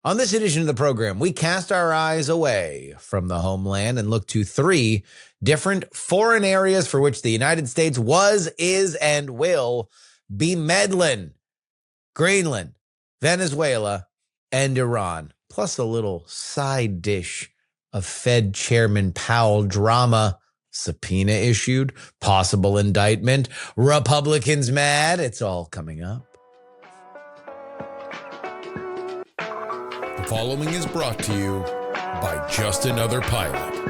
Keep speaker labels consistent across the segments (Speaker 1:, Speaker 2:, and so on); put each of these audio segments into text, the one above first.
Speaker 1: On this edition of the program, we cast our eyes away from the homeland and look to three different foreign areas for which the United States was, is, and will be meddling: Greenland, Venezuela, and Iran, plus a little side dish of Fed Chairman Powell drama. Subpoena issued, possible indictment, Republicans mad. It's all coming up.
Speaker 2: The following is brought to you by Just Another Pilot.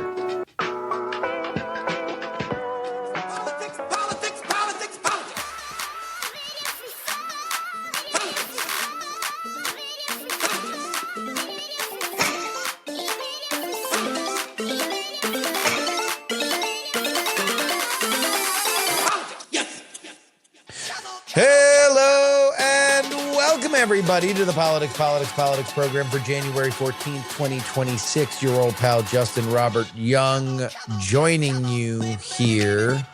Speaker 1: Hello and welcome everybody to the Politics program for January 14th, 2026. Your old pal Justin Robert Young joining you here.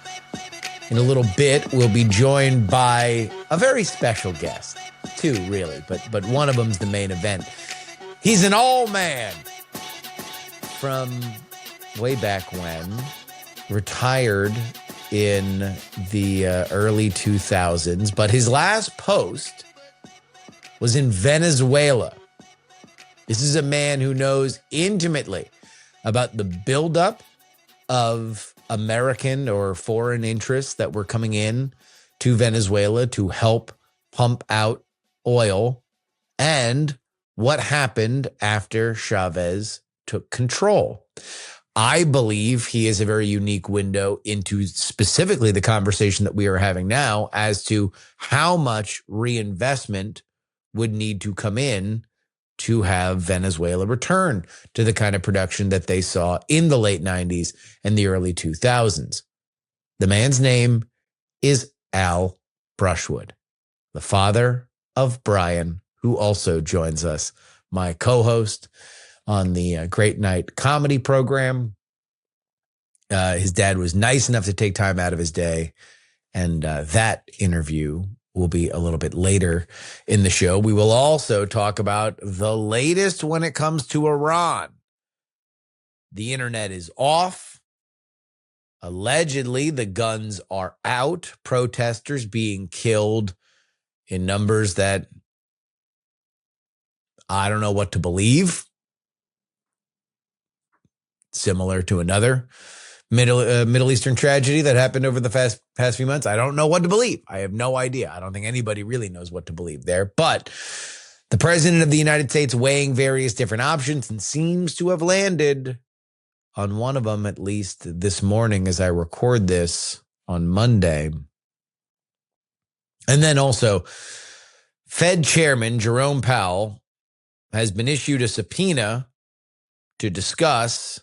Speaker 1: In a little bit, we'll be joined by a very special guest. Two, really, but one of them's the main event. He's an old man from way back when, retired in the early 2000s, but his last post was in Venezuela. This is a man who knows intimately about the buildup of American or foreign interests that were coming in to Venezuela to help pump out oil and what happened after Chavez took control. I believe he is a very unique window into specifically the conversation that we are having now as to how much reinvestment would need to come in to have Venezuela return to the kind of production that they saw in the late 90s and the early 2000s. The man's name is Al Brushwood, the father of Brian, who also joins us, my co-host on the Great Night comedy program. His dad was nice enough to take time out of his day, and that interview will be a little bit later in the show. We will also talk about the latest when it comes to Iran. The internet is off. Allegedly, the guns are out. Protesters being killed in numbers that I don't know what to believe. Similar to another Middle Eastern tragedy that happened over the past few months. I don't know what to believe. I have no idea. I don't think anybody really knows what to believe there. But the president of the United States weighing various different options and seems to have landed on one of them, at least this morning as I record this on Monday. And then also, Fed Chairman Jerome Powell has been issued a subpoena to discuss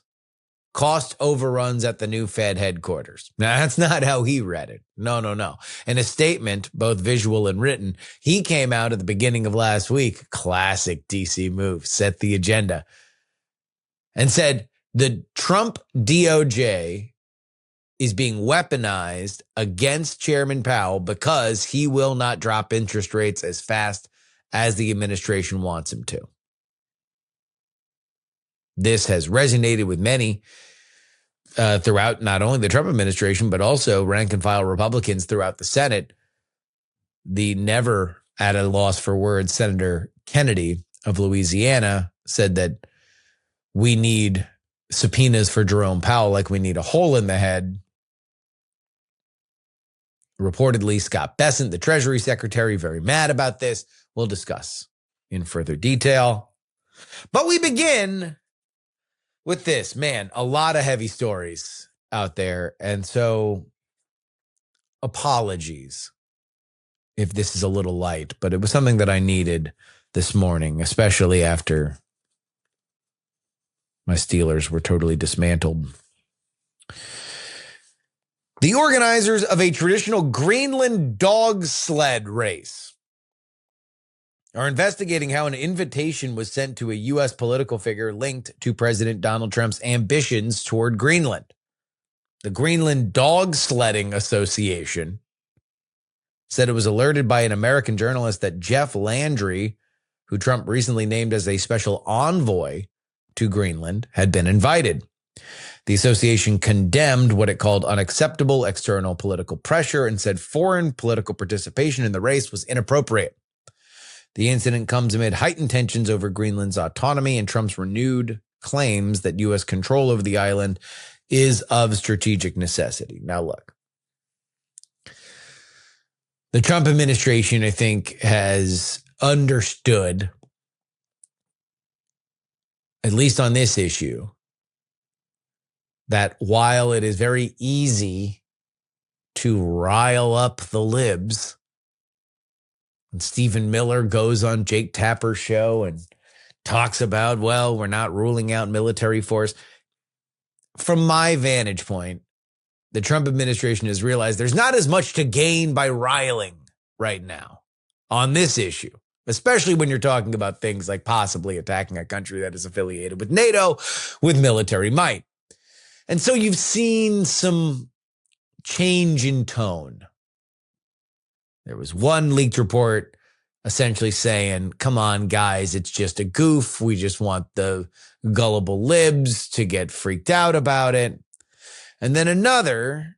Speaker 1: cost overruns at the new Fed headquarters. Now, that's not how he read it. No. In a statement, both visual and written, he came out at the beginning of last week, classic DC move, set the agenda, and said the Trump DOJ is being weaponized against Chairman Powell because he will not drop interest rates as fast as the administration wants him to. This has resonated with many throughout not only the Trump administration, but also rank and file Republicans throughout the Senate. The never at a loss for words Senator Kennedy of Louisiana said that we need subpoenas for Jerome Powell like we need a hole in the head. Reportedly, Scott Bessent, the Treasury Secretary, very mad about this. We'll discuss in further detail. But we begin with this, man, a lot of heavy stories out there. And so apologies if this is a little light, but it was something that I needed this morning, especially after my Steelers were totally dismantled. The organizers of a traditional Greenland dog sled race are investigating how an invitation was sent to a U.S. political figure linked to President Donald Trump's ambitions toward Greenland. The Greenland Dog Sledding Association said it was alerted by an American journalist that Jeff Landry who Trump recently named as a special envoy to Greenland, had been invited. The association condemned what it called unacceptable external political pressure and said foreign political participation in the race was inappropriate. The incident comes amid heightened tensions over Greenland's autonomy and Trump's renewed claims that U.S. control over the island is of strategic necessity. Now, look, the Trump administration, I think, has understood, at least on this issue, that while it is very easy to rile up the libs, and Stephen Miller goes on Jake Tapper's show and talks about, well, we're not ruling out military force. From my vantage point, the Trump administration has realized there's not as much to gain by riling right now on this issue, especially when you're talking about things like possibly attacking a country that is affiliated with NATO with military might. And so you've seen some change in tone. There was one leaked report essentially saying, come on, guys, it's just a goof. We just want the gullible libs to get freaked out about it. And then another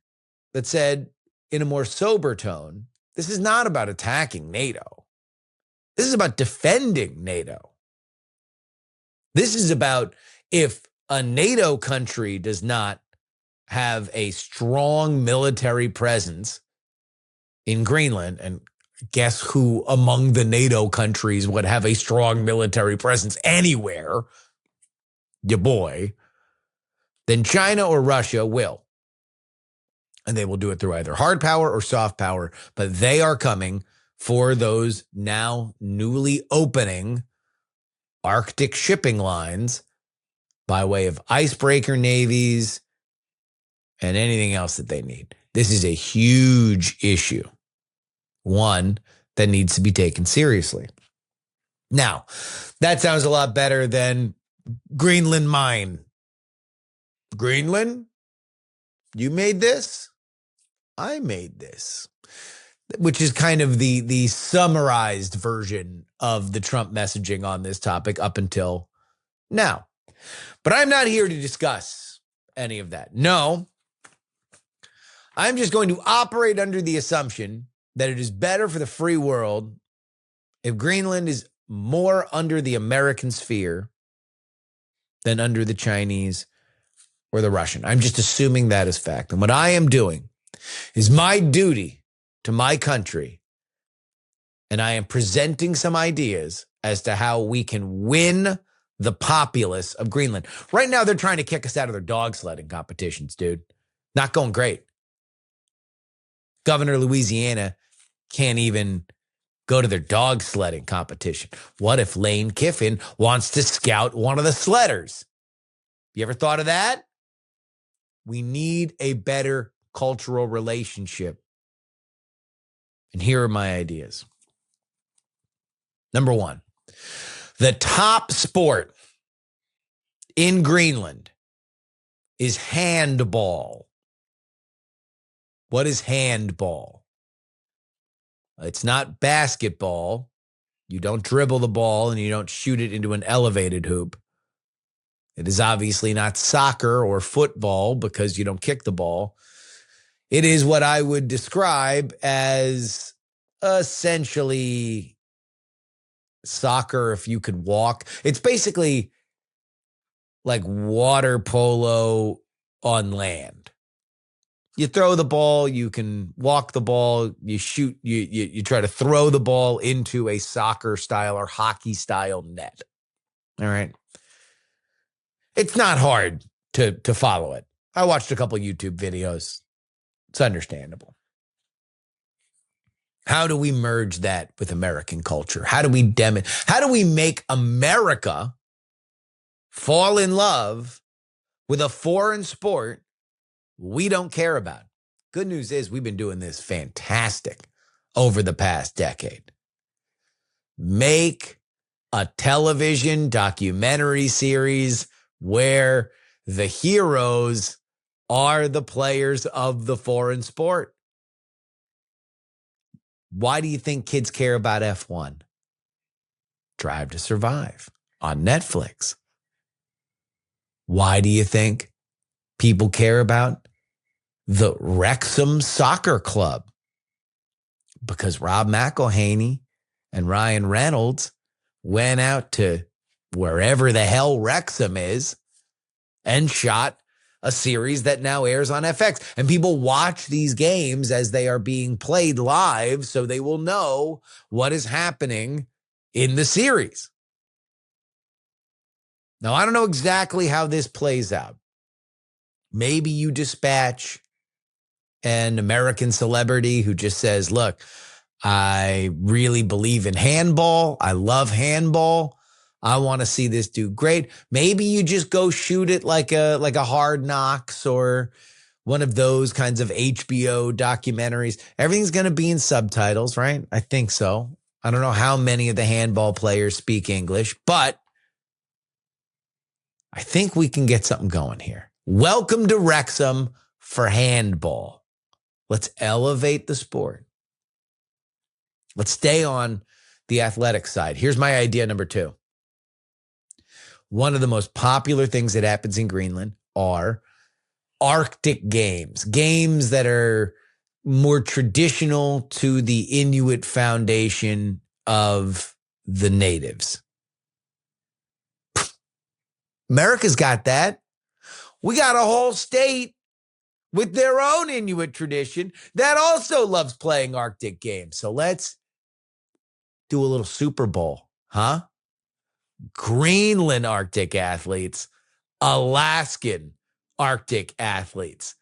Speaker 1: that said, in a more sober tone, this is not about attacking NATO. This is about defending NATO. This is about if a NATO country does not have a strong military presence in Greenland, and guess who among the NATO countries would have a strong military presence anywhere? Your boy. Then China or Russia will. And they will do it through either hard power or soft power, but they are coming for those now newly opening Arctic shipping lines by way of icebreaker navies and anything else that they need. This is a huge issue, one that needs to be taken seriously. Now, that sounds a lot better than Greenland mine. Greenland? You made this? I made this. Which is kind of the summarized version of the Trump messaging on this topic up until now. But I'm not here to discuss any of that. No, I'm just going to operate under the assumption that it is better for the free world if Greenland is more under the American sphere than under the Chinese or the Russian. I'm just assuming that is fact. And what I am doing is my duty to my country, and I am presenting some ideas as to how we can win the populace of Greenland. Right now, they're trying to kick us out of their dog sledding competitions, dude. Not going great. Governor of Louisiana can't even go to their dog sledding competition. What if Lane Kiffin wants to scout one of the sledders? You ever thought of that? We need a better cultural relationship. And here are my ideas. Number one, the top sport in Greenland is handball. What is handball? It's not basketball. You don't dribble the ball and you don't shoot it into an elevated hoop. It is obviously not soccer or football because you don't kick the ball. It is what I would describe as essentially soccer if you could walk. It's basically like water polo on land. You throw the ball, you can walk the ball, you shoot, you try to throw the ball into a soccer style or hockey style net. All right. It's not hard to follow it. I watched a couple YouTube videos. It's understandable. How do we merge that with American culture? How do we make America fall in love with a foreign sport we don't care about? Good news is we've been doing this fantastic over the past decade. Make a television documentary series where the heroes are the players of the foreign sport. Why do you think kids care about F1? Drive to Survive on Netflix. Why do you think people care about the Wrexham Soccer Club? Because Rob McElhaney and Ryan Reynolds went out to wherever the hell Wrexham is and shot a series that now airs on FX. And people watch these games as they are being played live, so they will know what is happening in the series. Now, I don't know exactly how this plays out. Maybe you dispatch an American celebrity who just says, look, I really believe in handball. I love handball. I want to see this do great. Maybe you just go shoot it like a Hard Knocks or one of those kinds of HBO documentaries. Everything's going to be in subtitles, right? I think so. I don't know how many of the handball players speak English, but I think we can get something going here. Welcome to Wrexham for handball. Let's elevate the sport. Let's stay on the athletic side. Here's my idea number 2. One of the most popular things that happens in Greenland are Arctic games, games that are more traditional to the Inuit foundation of the natives. America's got that. We got a whole state with their own Inuit tradition that also loves playing Arctic games. So let's do a little Super Bowl, huh? Greenland Arctic athletes, Alaskan Arctic athletes.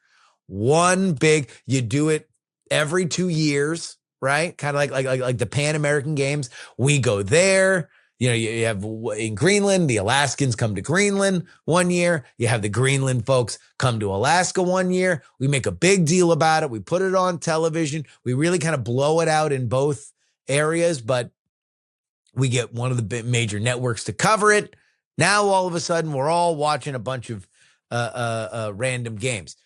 Speaker 1: One big, you do it every 2 years, right? Kind of like the Pan American Games. We go there. You know, you have in Greenland, the Alaskans come to Greenland 1 year. You have the Greenland folks come to Alaska 1 year. We make a big deal about it. We put it on television. We really kind of blow it out in both areas, but we get one of the major networks to cover it. Now, all of a sudden, we're all watching a bunch of random games.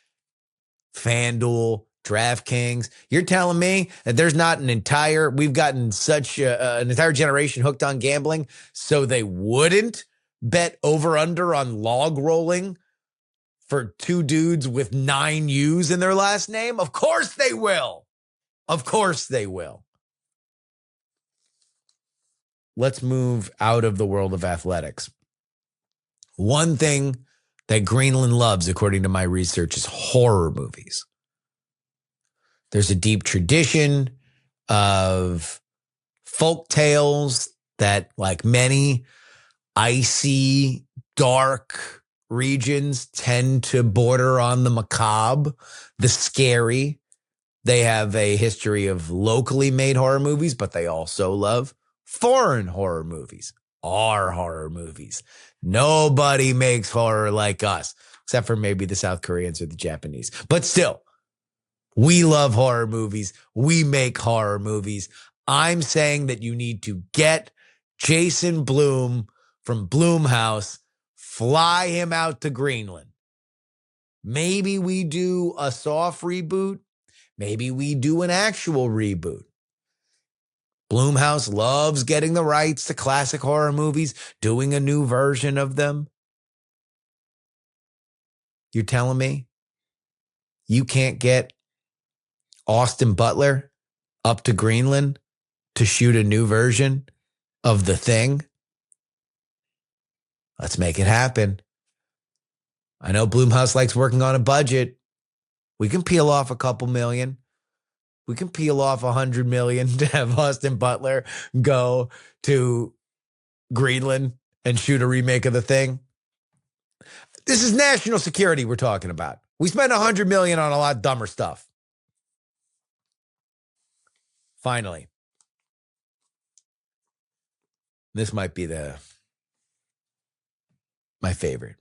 Speaker 1: FanDuel, DraftKings. You're telling me that there's not we've gotten such an entire generation hooked on gambling, so they wouldn't bet over under on log rolling for 2 dudes with 9 U's in their last name? Of course they will. Of course they will. Let's move out of the world of athletics. One thing that Greenland loves, according to my research, is horror movies. There's a deep tradition of folk tales that, like many icy, dark regions, tend to border on the macabre, the scary. They have a history of locally made horror movies, but they also love foreign horror movies, our horror movies. Nobody makes horror like us, except for maybe the South Koreans or the Japanese. But still, we love horror movies. We make horror movies. I'm saying that you need to get Jason Blum from Blumhouse, fly him out to Greenland. Maybe we do a soft reboot. Maybe we do an actual reboot. Blumhouse loves getting the rights to classic horror movies, doing a new version of them. You're telling me you can't get Austin Butler up to Greenland to shoot a new version of The Thing? Let's make it happen. I know Blumhouse likes working on a budget. We can peel off a couple million. We can peel off $100 million to have Austin Butler go to Greenland and shoot a remake of The Thing. This is national security we're talking about. We spend $100 million on a lot dumber stuff. Finally, this might be my favorite.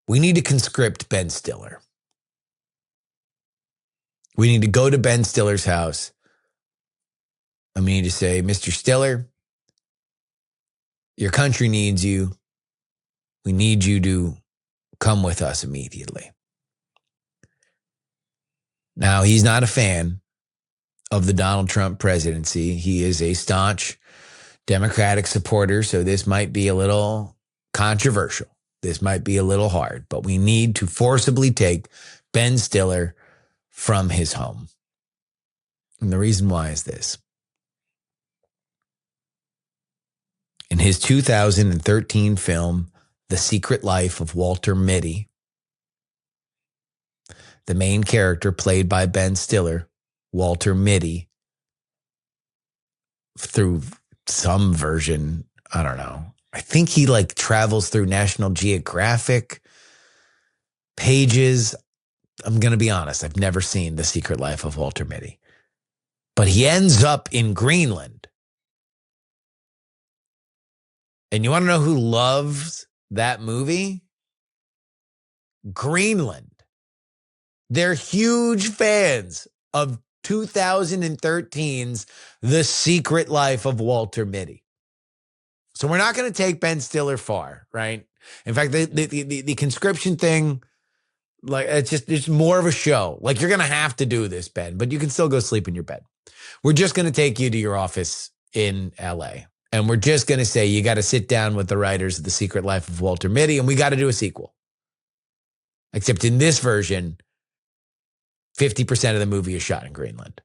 Speaker 1: We need to conscript Ben Stiller. We need to go to Ben Stiller's house. And we need to say, Mr. Stiller, your country needs you. We need you to come with us immediately. Now, he's not a fan of the Donald Trump presidency. He is a staunch Democratic supporters, so this might be a little controversial. This might be a little hard, but we need to forcibly take Ben Stiller from his home. And the reason why is this. In his 2013 film, The Secret Life of Walter Mitty, the main character played by Ben Stiller, Walter Mitty, through some version, I don't know. I think he like travels through National Geographic pages. I'm going to be honest. I've never seen The Secret Life of Walter Mitty, but he ends up in Greenland. And you want to know who loves that movie? Greenland. They're huge fans of 2013's The Secret Life of Walter Mitty. So we're not going to take Ben Stiller far, right? In fact, the conscription thing, like it's more of a show. Like you're going to have to do this, Ben, but you can still go sleep in your bed. We're just going to take you to your office in LA. And we're just going to say you got to sit down with the writers of The Secret Life of Walter Mitty, and we got to do a sequel. Except in this version, 50% of the movie is shot in Greenland.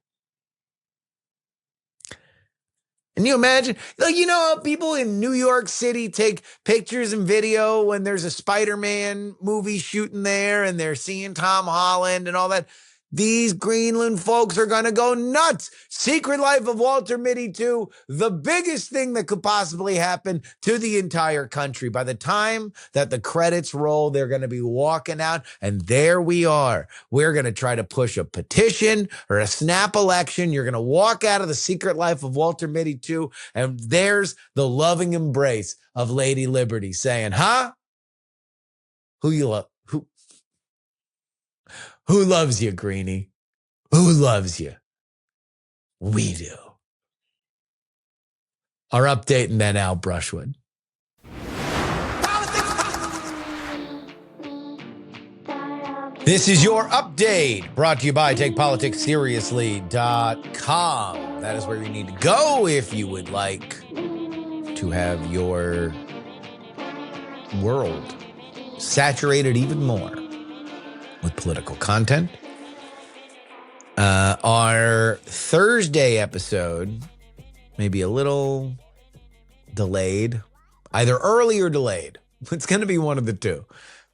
Speaker 1: And you imagine, like, you know how people in New York City take pictures and video when there's a Spider-Man movie shooting there and they're seeing Tom Holland and all that? These Greenland folks are going to go nuts. Secret Life of Walter Mitty 2, the biggest thing that could possibly happen to the entire country. By the time that the credits roll, they're going to be walking out, and there we are. We're going to try to push a petition or a snap election. You're going to walk out of The Secret Life of Walter Mitty 2, and there's the loving embrace of Lady Liberty saying, huh? Who you love? Who loves you, Greenie? Who loves you? We do. Our update and then Al Brushwood. This is your update brought to you by TakePoliticsSeriously.com. That is where you need to go if you would like to have your world saturated even more with political content. Our Thursday episode may be a little delayed, either early or delayed. It's going to be one of the two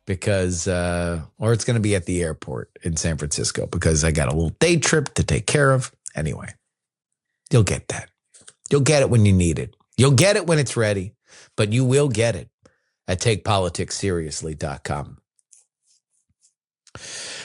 Speaker 1: because, or it's going to be at the airport in San Francisco because I got a little day trip to take care of. Anyway, you'll get that. You'll get it when you need it. You'll get it when it's ready, but you will get it at TakePoliticsSeriously.com.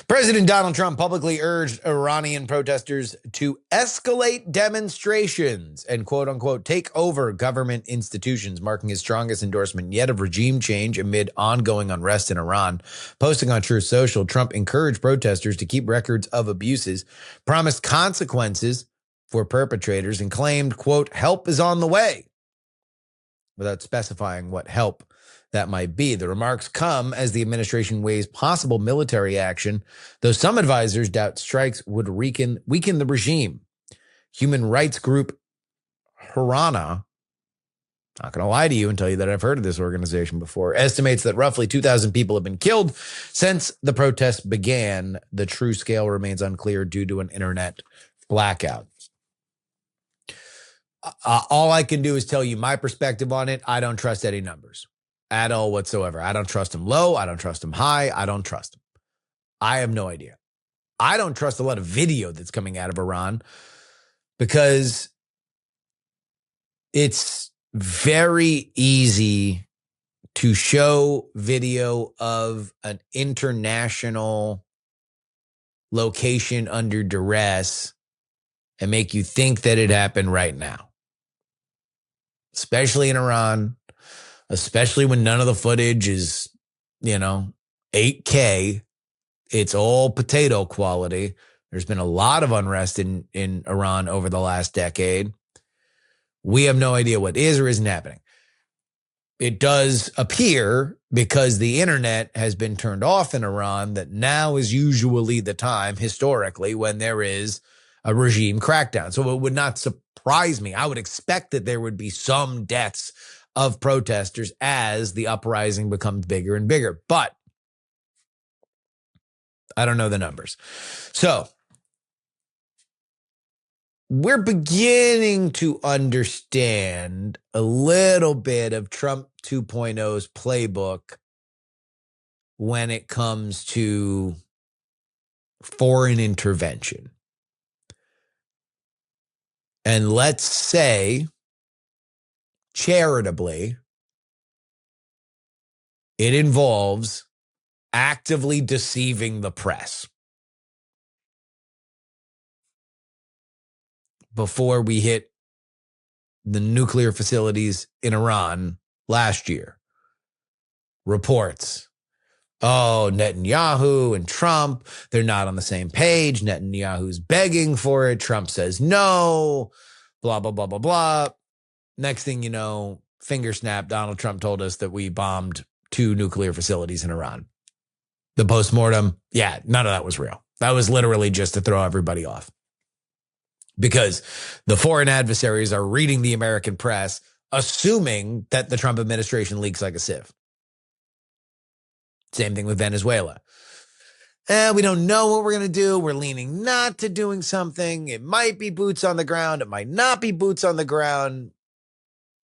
Speaker 1: President Donald Trump publicly urged Iranian protesters to escalate demonstrations and, quote unquote, take over government institutions, marking his strongest endorsement yet of regime change amid ongoing unrest in Iran. Posting on Truth Social, Trump encouraged protesters to keep records of abuses, promised consequences for perpetrators, and claimed, quote, help is on the way, without specifying what help that might be. The remarks come as the administration weighs possible military action, though some advisors doubt strikes would weaken the regime. Human rights group Harana, not going to lie to you and tell you that I've heard of this organization before, estimates that roughly 2,000 people have been killed since the protests began. The true scale remains unclear due to an internet blackout. All I can do is tell you my perspective on it. I don't trust any numbers at all whatsoever. I don't trust them low. I don't trust them high. I don't trust them. I have no idea. I don't trust a lot of video that's coming out of Iran because it's very easy to show video of an international location under duress and make you think that it happened right now, especially in Iran. Especially when none of the footage is, 8K. It's all potato quality. There's been a lot of unrest in Iran over the last decade. We have no idea what is or isn't happening. It does appear, because the internet has been turned off in Iran, that now is usually the time, historically, when there is a regime crackdown. So it would not surprise me. I would expect that there would be some deaths of protesters as the uprising becomes bigger and bigger. But I don't know the numbers. So we're beginning to understand a little bit of Trump 2.0's playbook when it comes to foreign intervention. And let's say, charitably, it involves actively deceiving the press. Before we hit the nuclear facilities in Iran last year, reports, oh, Netanyahu and Trump, they're not on the same page. Netanyahu's begging for it. Trump says no, blah, blah, blah, blah, blah. Next thing you know, finger snap, Donald Trump told us that we bombed 2 nuclear facilities in Iran. The postmortem, yeah, none of that was real. That was literally just to throw everybody off. Because the foreign adversaries are reading the American press, assuming that the Trump administration leaks like a sieve. Same thing with Venezuela. We don't know what we're going to do. We're leaning not to doing something. It might be boots on the ground. It might not be boots on the ground.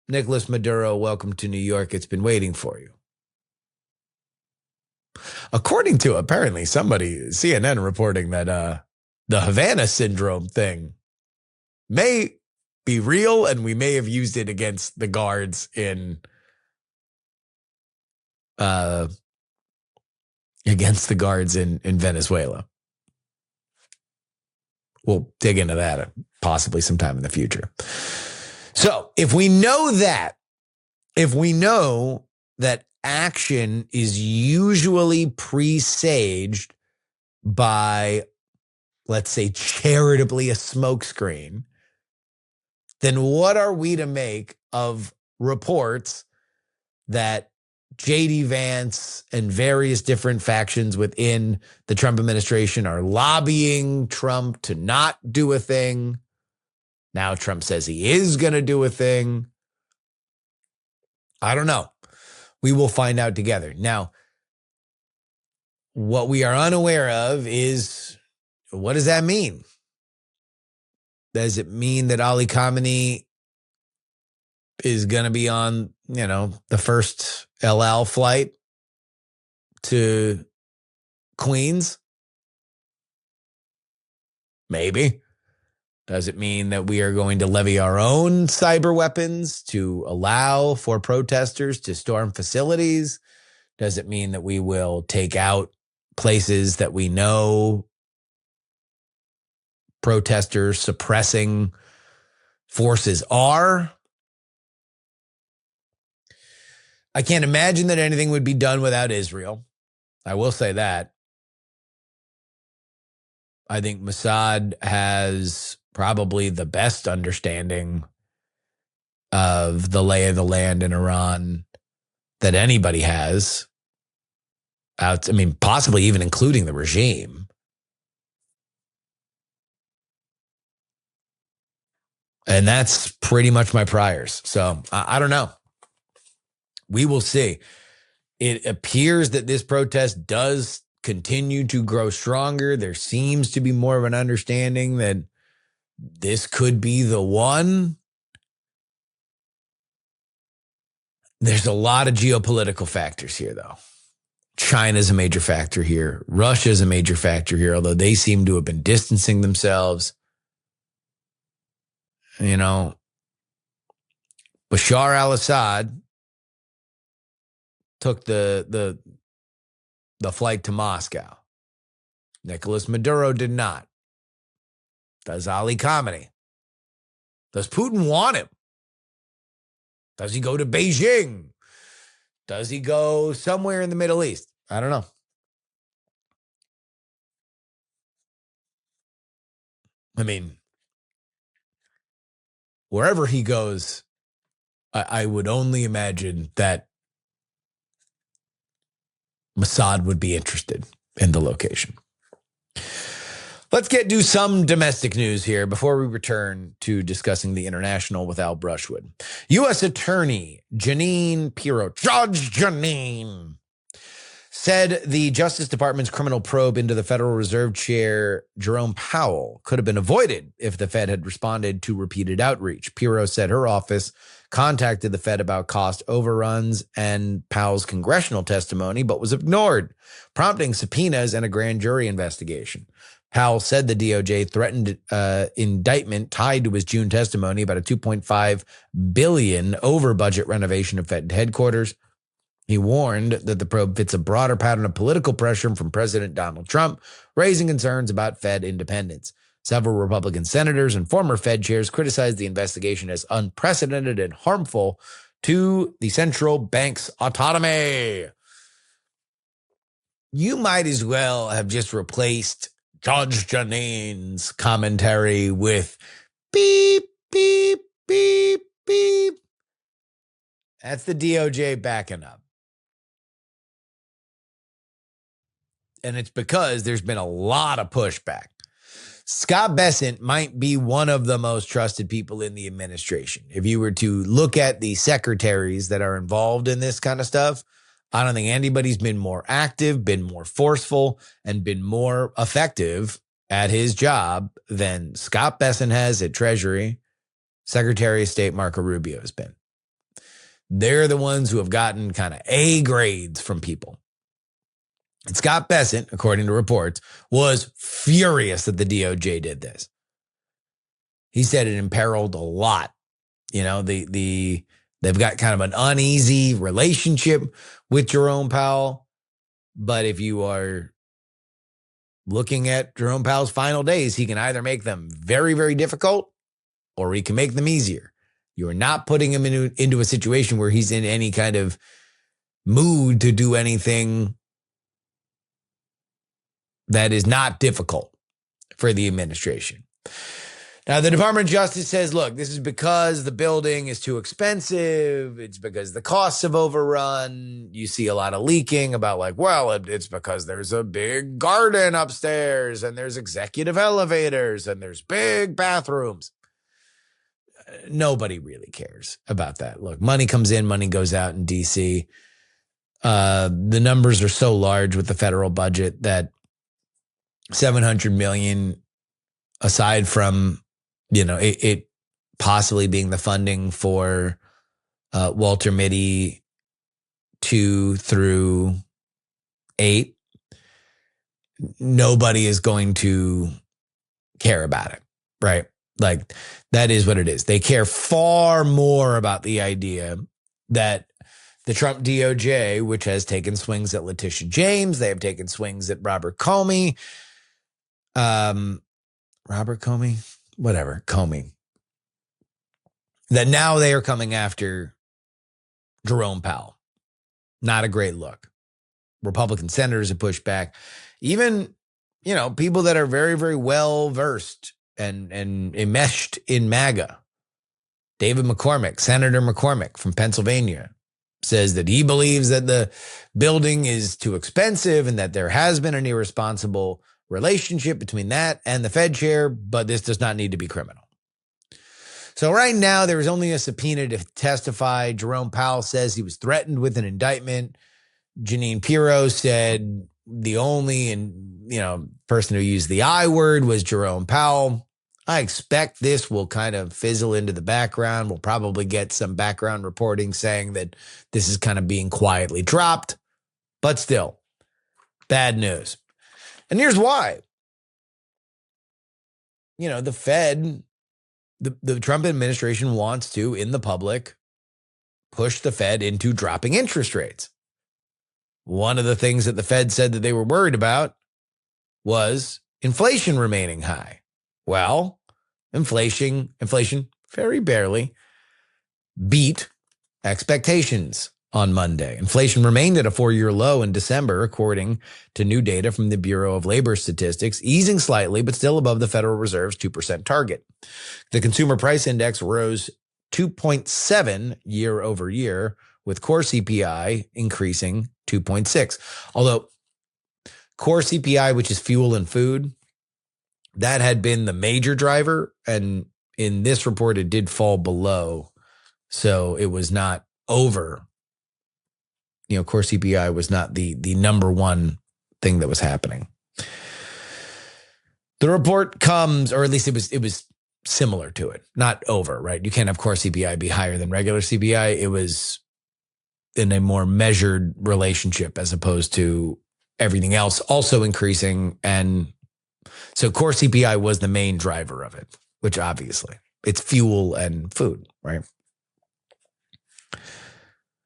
Speaker 1: Nicolas Maduro, welcome to New York. It's been waiting for you. According to apparently somebody, CNN reporting that the Havana syndrome thing may be real, and we may have used it against the guards in Venezuela. We'll dig into that possibly sometime in the future. So if we know that action is usually presaged by, let's say, charitably a smokescreen, then what are we to make of reports that J.D. Vance and various different factions within the Trump administration are lobbying Trump to not do a thing? Now Trump says he is going to do a thing. I don't know. We will find out together. Now, what we are unaware of is, what does that mean? Does it mean that Ali Khamenei is going to be on, the first El Al flight to Queens? Maybe. Does it mean that we are going to levy our own cyber weapons to allow for protesters to storm facilities? Does it mean that we will take out places that we know protesters suppressing forces are? I can't imagine that anything would be done without Israel. I will say that. I think Mossad has probably the best understanding of the lay of the land in Iran that anybody has. Possibly even including the regime. And that's pretty much my priors. So I don't know. We will see. It appears that this protest does continue to grow stronger. There seems to be more of an understanding that this could be the one. There's a lot of geopolitical factors here, though. China's a major factor here. Russia's a major factor here, although they seem to have been distancing themselves. Bashar al-Assad took the flight to Moscow. Nicolas Maduro did not. Does Ali Khamenei? Does Putin want him? Does he go to Beijing? Does he go somewhere in the Middle East? I don't know. Wherever he goes, I would only imagine that Mossad would be interested in the location. Let's do some domestic news here before we return to discussing the international with Al Brushwood. U.S. Attorney Judge Janine, said the Justice Department's criminal probe into the Federal Reserve Chair Jerome Powell could have been avoided if the Fed had responded to repeated outreach. Pirro said her office contacted the Fed about cost overruns and Powell's congressional testimony, but was ignored, prompting subpoenas and a grand jury investigation. Powell said the DOJ threatened indictment tied to his June testimony about a $2.5 billion over-budget renovation of Fed headquarters. He warned that the probe fits a broader pattern of political pressure from President Donald Trump, raising concerns about Fed independence. Several Republican senators and former Fed chairs criticized the investigation as unprecedented and harmful to the central bank's autonomy. You might as well have just replaced Judge Janine's commentary with beep, beep, beep, beep. That's the DOJ backing up. And it's because there's been a lot of pushback. Scott Bessent might be one of the most trusted people in the administration. If you were to look at the secretaries that are involved in this kind of stuff, I don't think anybody's been more active, been more forceful, and been more effective at his job than Scott Bessent has at Treasury. Secretary of State Marco Rubio has been. They're the ones who have gotten kind of A grades from people. And Scott Bessent, according to reports, was furious that the DOJ did this. He said it imperiled a lot. You know, they've got kind of an uneasy relationship with Jerome Powell. But if you are looking at Jerome Powell's final days, he can either make them very, very difficult or he can make them easier. You are not putting him into a situation where he's in any kind of mood to do anything that is not difficult for the administration. Now, the Department of Justice says, look, this is because the building is too expensive. It's because the costs have overrun. You see a lot of leaking about like, well, it's because there's a big garden upstairs and there's executive elevators and there's big bathrooms. Nobody really cares about that. Look, money comes in, money goes out in D.C. The numbers are so large with the federal budget that $700 million, aside from, you know, it possibly being the funding for Walter Mitty 2 through 8, nobody is going to care about it, right? Like, that is what it is. They care far more about the idea that the Trump DOJ, which has taken swings at Letitia James, they have taken swings at Robert Comey, Comey, that now they are coming after Jerome Powell. Not a great look. Republican senators have pushed back. Even, you know, people that are very, very well versed and enmeshed in MAGA. David McCormick, Senator McCormick from Pennsylvania, says that he believes that the building is too expensive and that there has been an irresponsible relationship between that and the Fed chair, but this does not need to be criminal. So right now, there is only a subpoena to testify. Jerome Powell says he was threatened with an indictment. Janine Pirro said the only person who used the I word was Jerome Powell. I expect this will kind of fizzle into the background. We'll probably get some background reporting saying that this is kind of being quietly dropped, but still, bad news. And here's why. You know, the Fed, the Trump administration wants to, in the public, push the Fed into dropping interest rates. One of the things that the Fed said that they were worried about was inflation remaining high. Well, inflation very barely beat expectations on Monday. Inflation remained at a 4-year low in December, according to new data from the Bureau of Labor Statistics, easing slightly, but still above the Federal Reserve's 2% target. The Consumer Price Index rose 2.7 year over year, with core CPI increasing 2.6. Although core CPI, which is fuel and food, That had been the major driver. And in this report, it did fall below. So it was not over. Core CPI was not the number one thing that was happening. The report comes, or at least it was similar to it, not over, right? You can't have core CPI be higher than regular CPI. It was in a more measured relationship as opposed to everything else also increasing. And so core CPI was the main driver of it, which obviously it's fuel and food, right?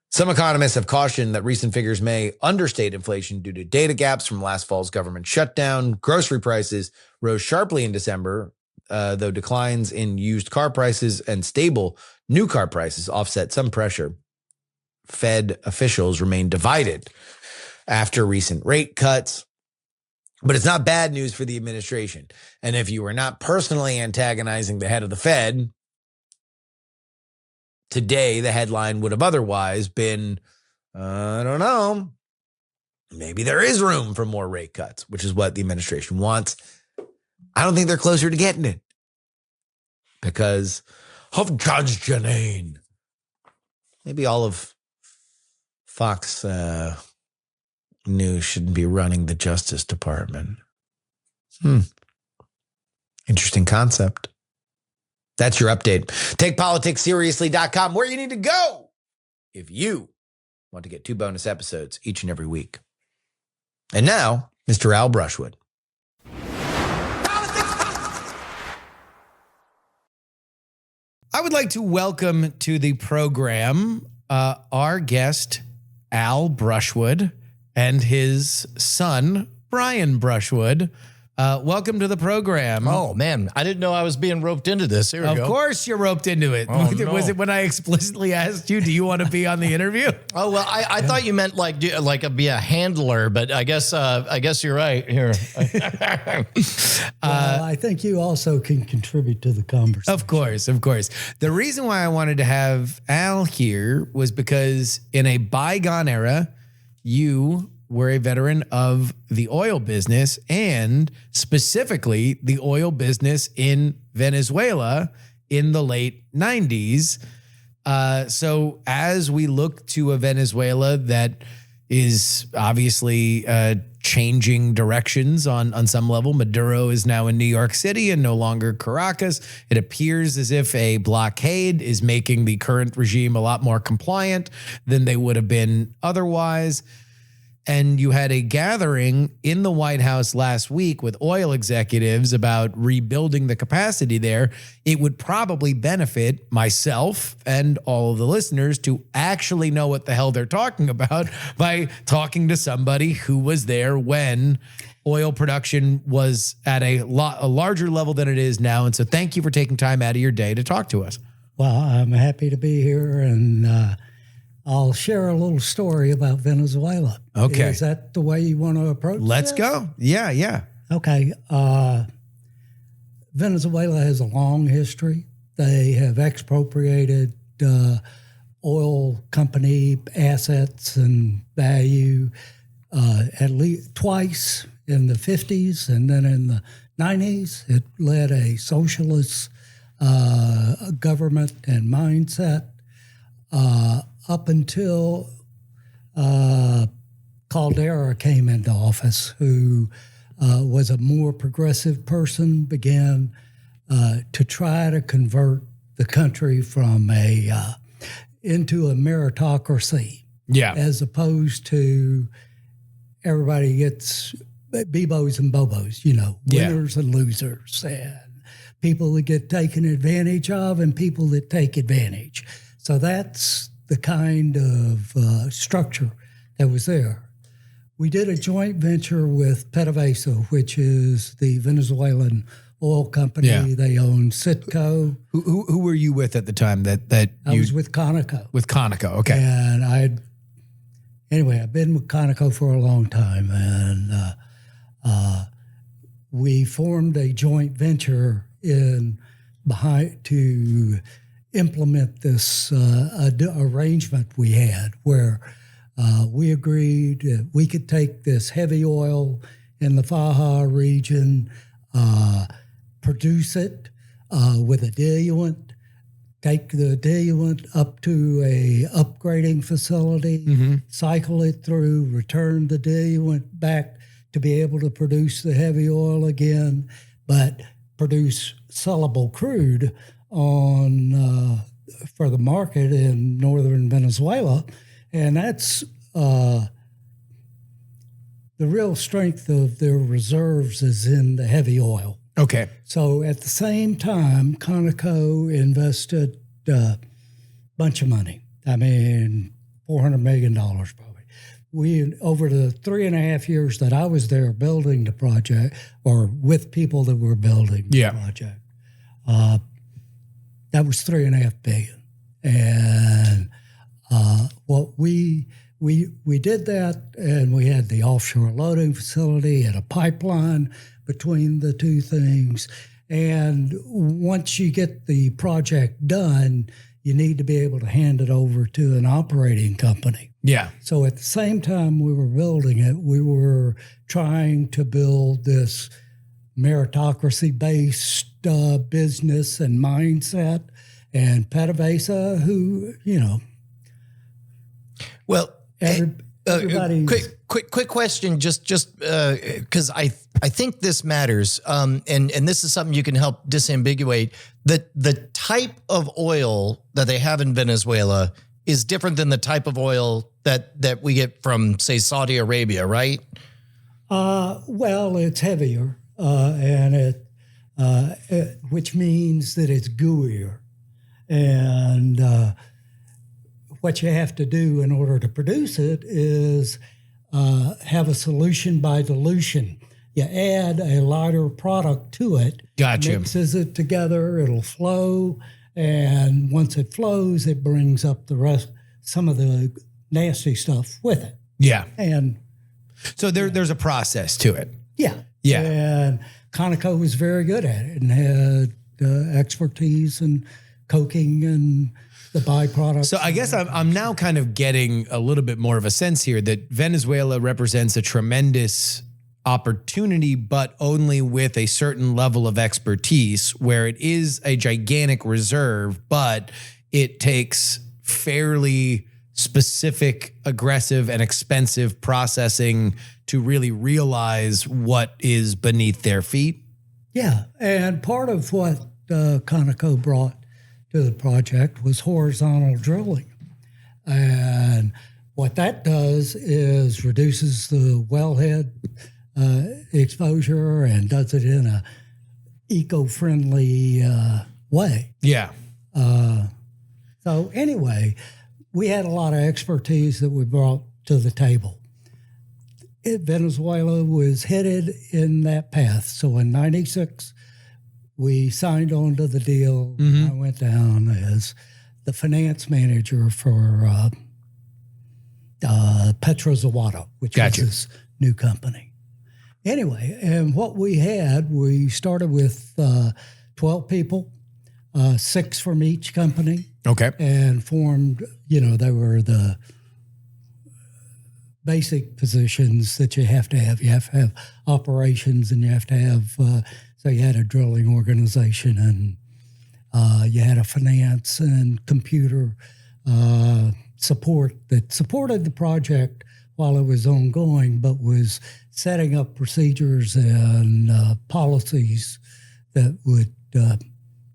Speaker 1: Some economists have cautioned that recent figures may understate inflation due to data gaps from last fall's government shutdown. Grocery prices rose sharply in December, though declines in used car prices and stable new car prices offset some pressure. Fed officials remain divided after recent rate cuts, but it's not bad news for the administration. And if you were not personally antagonizing the head of the Fed, today, the headline would have otherwise been, I don't know, maybe there is room for more rate cuts, which is what the administration wants. I don't think they're closer to getting it because of Judge Janine. Maybe all of Fox News shouldn't be running the Justice Department. Interesting concept. That's your update. TakePoliticsSeriously.com, where you need to go if you want to get 2 bonus episodes each and every week. And now, Mr. Al Brushwood. I would like to welcome to the program our guest, Al Brushwood, and his son, Brian Brushwood. Welcome to the program.
Speaker 3: Oh, man. I didn't know I was being roped into this. Here we go.
Speaker 1: Of course you're roped into it.
Speaker 3: Oh, no.
Speaker 1: Was it when I explicitly asked you, do you want to be on the interview?
Speaker 3: Oh, well, I thought you meant like be a handler, but I guess you're right here.
Speaker 4: I think you also can contribute to the conversation.
Speaker 1: Of course. The reason why I wanted to have Al here was because in a bygone era, you were a veteran of the oil business and specifically the oil business in Venezuela in the late 90s. So as we look to a Venezuela that is obviously changing directions on some level, Maduro is now in New York City and no longer Caracas. It appears as if a blockade is making the current regime a lot more compliant than they would have been otherwise. And you had a gathering in the White House last week with oil executives about rebuilding the capacity there. It would probably benefit myself and all of the listeners to actually know what the hell they're talking about by talking to somebody who was there when oil production was at a larger level than it is now. And so thank you for taking time out of your day to talk to us.
Speaker 4: Well, I'm happy to be here, and I'll share a little story about Venezuela.
Speaker 1: Okay.
Speaker 4: Is that the way you want to approach
Speaker 1: Let's
Speaker 4: this?
Speaker 1: go. Yeah.
Speaker 4: Okay. Venezuela has a long history. They have expropriated oil company assets and value at least twice in the 50s, and then in the 90s. It led a socialist government and mindset up until Caldera came into office, who was a more progressive person, began to try to convert the country from into a meritocracy.
Speaker 1: Yeah.
Speaker 4: As opposed to everybody gets bebos and bobos, winners and losers, and people that get taken advantage of and people that take advantage. So that's the kind of structure that was there. We did a joint venture with PDVSA, which is the Venezuelan oil company.
Speaker 1: Yeah.
Speaker 4: They own Citgo.
Speaker 1: Who were you with at the time that
Speaker 4: I was with Conoco.
Speaker 1: With Conoco, okay.
Speaker 4: And I've been with Conoco for a long time, and we formed a joint venture to implement this arrangement we had, where we agreed we could take this heavy oil in the Faja region, produce it with a diluent, take the diluent up to a upgrading facility, cycle it through, return the diluent back to be able to produce the heavy oil again, but produce sellable crude on for the market in northern Venezuela. And that's the real strength of their reserves is in the heavy oil.
Speaker 1: Okay.
Speaker 4: So at the same time, Conoco invested a bunch of money. I mean, $400 million probably. We, over the 3.5 years that I was there building the project, or with people that were building the project, that was $3.5 billion. And what we did that, and we had the offshore loading facility and a pipeline between the two things. And once you get the project done, you need to be able to hand it over to an operating company.
Speaker 1: Yeah.
Speaker 4: So at the same time we were building it, we were trying to build this meritocracy-based business and mindset. And PDVSA, who, you know,
Speaker 3: well,
Speaker 4: everybody.
Speaker 3: Quick question, just because I think this matters, and this is something you can help disambiguate. The type of oil that they have in Venezuela is different than the type of oil that we get from, say, Saudi Arabia, right?
Speaker 4: Well, it's heavier, and which means that it's gooier. And what you have to do in order to produce it is have a solution by dilution. You add a lighter product to it,
Speaker 1: Gotcha.
Speaker 4: Mixes it together, it'll flow, and once it flows, it brings up the rest, some of the nasty stuff with it.
Speaker 1: Yeah.
Speaker 4: And
Speaker 1: so there's a process to it.
Speaker 4: yeah.
Speaker 1: Yeah.
Speaker 4: And Conoco was very good at it and had expertise in coking and the byproducts.
Speaker 1: So I guess I'm now kind of getting a little bit more of a sense here that Venezuela represents a tremendous opportunity, but only with a certain level of expertise, where it is a gigantic reserve, but it takes fairly specific, aggressive, and expensive processing to really realize what is beneath their feet.
Speaker 4: Yeah, and part of what Conoco brought to the project was horizontal drilling. And what that does is reduces the wellhead exposure and does it in a eco-friendly way.
Speaker 1: Yeah.
Speaker 4: So anyway, we had a lot of expertise that we brought to the table. Venezuela was headed in that path. So in 96, we signed on to the deal. I went down as the finance manager for Petrozawato, which was this new company. Anyway, and what we started with 12 people, 6 from each company.
Speaker 1: Okay.
Speaker 4: And formed, they were the basic positions that you have to have. You have to have operations, and you have to have, so you had a drilling organization, and you had a finance and computer support that supported the project while it was ongoing, but was setting up procedures and policies that would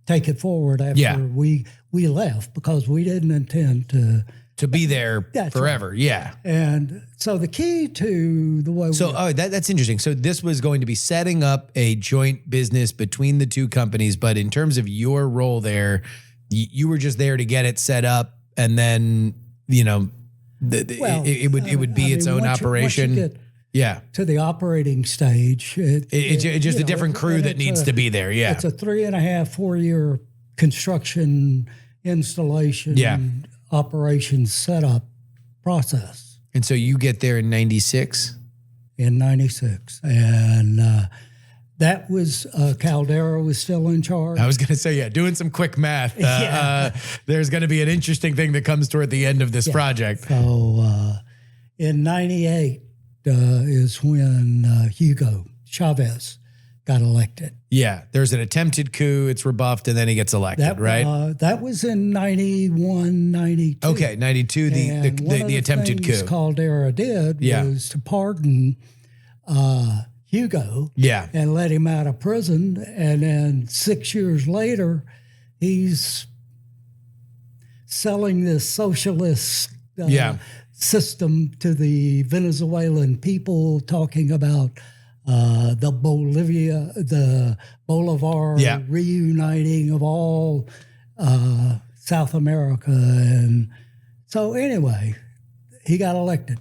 Speaker 4: take it forward after we left, because we didn't intend to
Speaker 1: be there forever. Right. Yeah.
Speaker 4: And so the key to the way
Speaker 1: that's interesting. So this was going to be setting up a joint business between the two companies, but in terms of your role there, you were just there to get it set up, and then it would be its own operation.
Speaker 4: Once you get to the operating stage,
Speaker 1: it's just a different crew that needs to be there. Yeah.
Speaker 4: It's a 3.5-4 year construction, installation, operations setup process.
Speaker 1: And so you get there in 96?
Speaker 4: In 96. And that was, Caldera was still in charge.
Speaker 1: I was going to say, doing some quick math. There's going to be an interesting thing that comes toward the end of this project.
Speaker 4: So in 98 is when Hugo Chavez got elected.
Speaker 1: Yeah, there's an attempted coup. It's rebuffed, and then he gets elected, right?
Speaker 4: That was in 91, 92.
Speaker 1: Okay, 92, the attempted coup.
Speaker 4: Caldera did was to pardon Hugo and let him out of prison. And then 6 years later, he's selling this socialist system to the Venezuelan people, talking about the Bolivar reuniting of all South America. And so anyway, he got elected.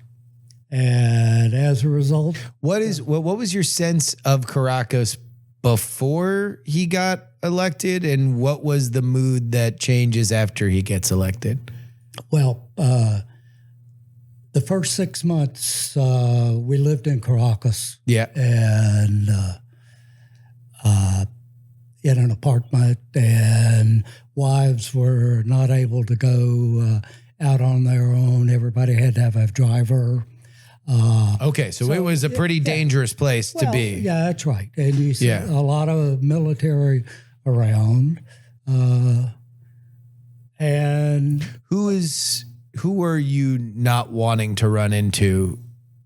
Speaker 4: And as a result,
Speaker 1: what was your sense of Caracas before he got elected, and what was the mood that changes after he gets elected?
Speaker 4: Well, the first 6 months we lived in Caracas, and in an apartment, and wives were not able to go out on their own. Everybody had to have a driver.
Speaker 1: So it was a pretty dangerous place to be.
Speaker 4: Yeah, that's right. And you see a lot of military around. And
Speaker 1: who were you not wanting to run into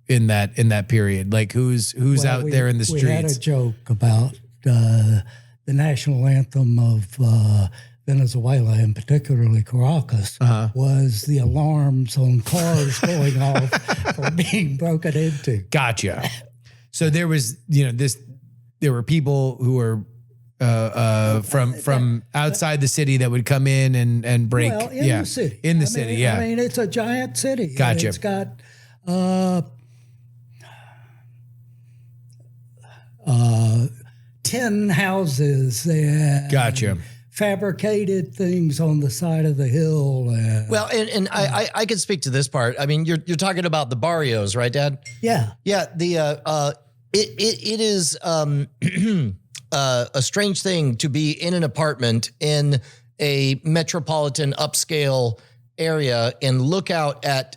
Speaker 1: in that period? Like who's out there in the streets?
Speaker 4: We had a joke about the national anthem of Venezuela, and particularly Caracas, was the alarms on cars going off for being broken into.
Speaker 1: Gotcha. So there was, there were people who were from outside the city that would come in and break.
Speaker 4: Well, the city.
Speaker 1: In the city.
Speaker 4: I mean, it's a giant city.
Speaker 1: Gotcha.
Speaker 4: It's got 10 houses and
Speaker 1: gotcha.
Speaker 4: fabricated things on the side of the hill.
Speaker 3: Well, and I could speak to this part. I mean, you're talking about the barrios, right, Dad?
Speaker 4: Yeah.
Speaker 3: Yeah. It is a strange thing to be in an apartment in a metropolitan upscale area and look out at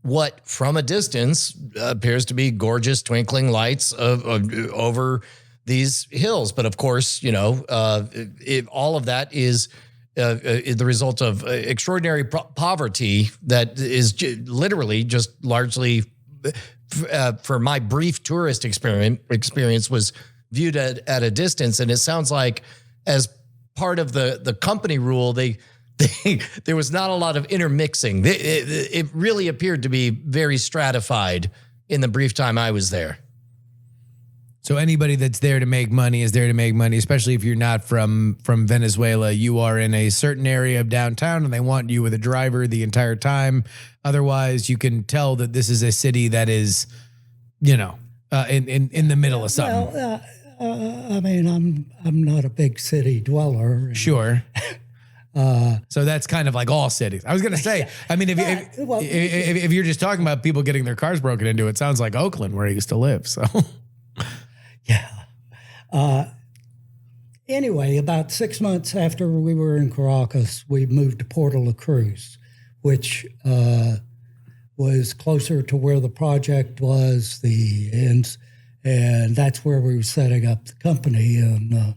Speaker 3: what from a distance appears to be gorgeous twinkling lights over these hills. But of course, all of that is the result of extraordinary poverty that is literally just largely, for my brief tourist experience, was viewed at a distance. And it sounds like as part of the company rule, there was not a lot of intermixing. It really appeared to be very stratified in the brief time I was there.
Speaker 1: So anybody that's there to make money is there to make money, especially if you're not from Venezuela. You are in a certain area of downtown and they want you with a driver the entire time. Otherwise, you can tell that this is a city that is, in the middle of something.
Speaker 4: Well, I mean, I'm not a big city dweller.
Speaker 1: Sure. So that's kind of like all cities. I was going to say, I mean, if you're just talking about people getting their cars broken into, it sounds like Oakland where I used to live. So,
Speaker 4: yeah. Anyway, about 6 months after we were in Caracas, we moved to Puerto La Cruz, which was closer to where the project was, the ends, and that's where we were setting up the company. And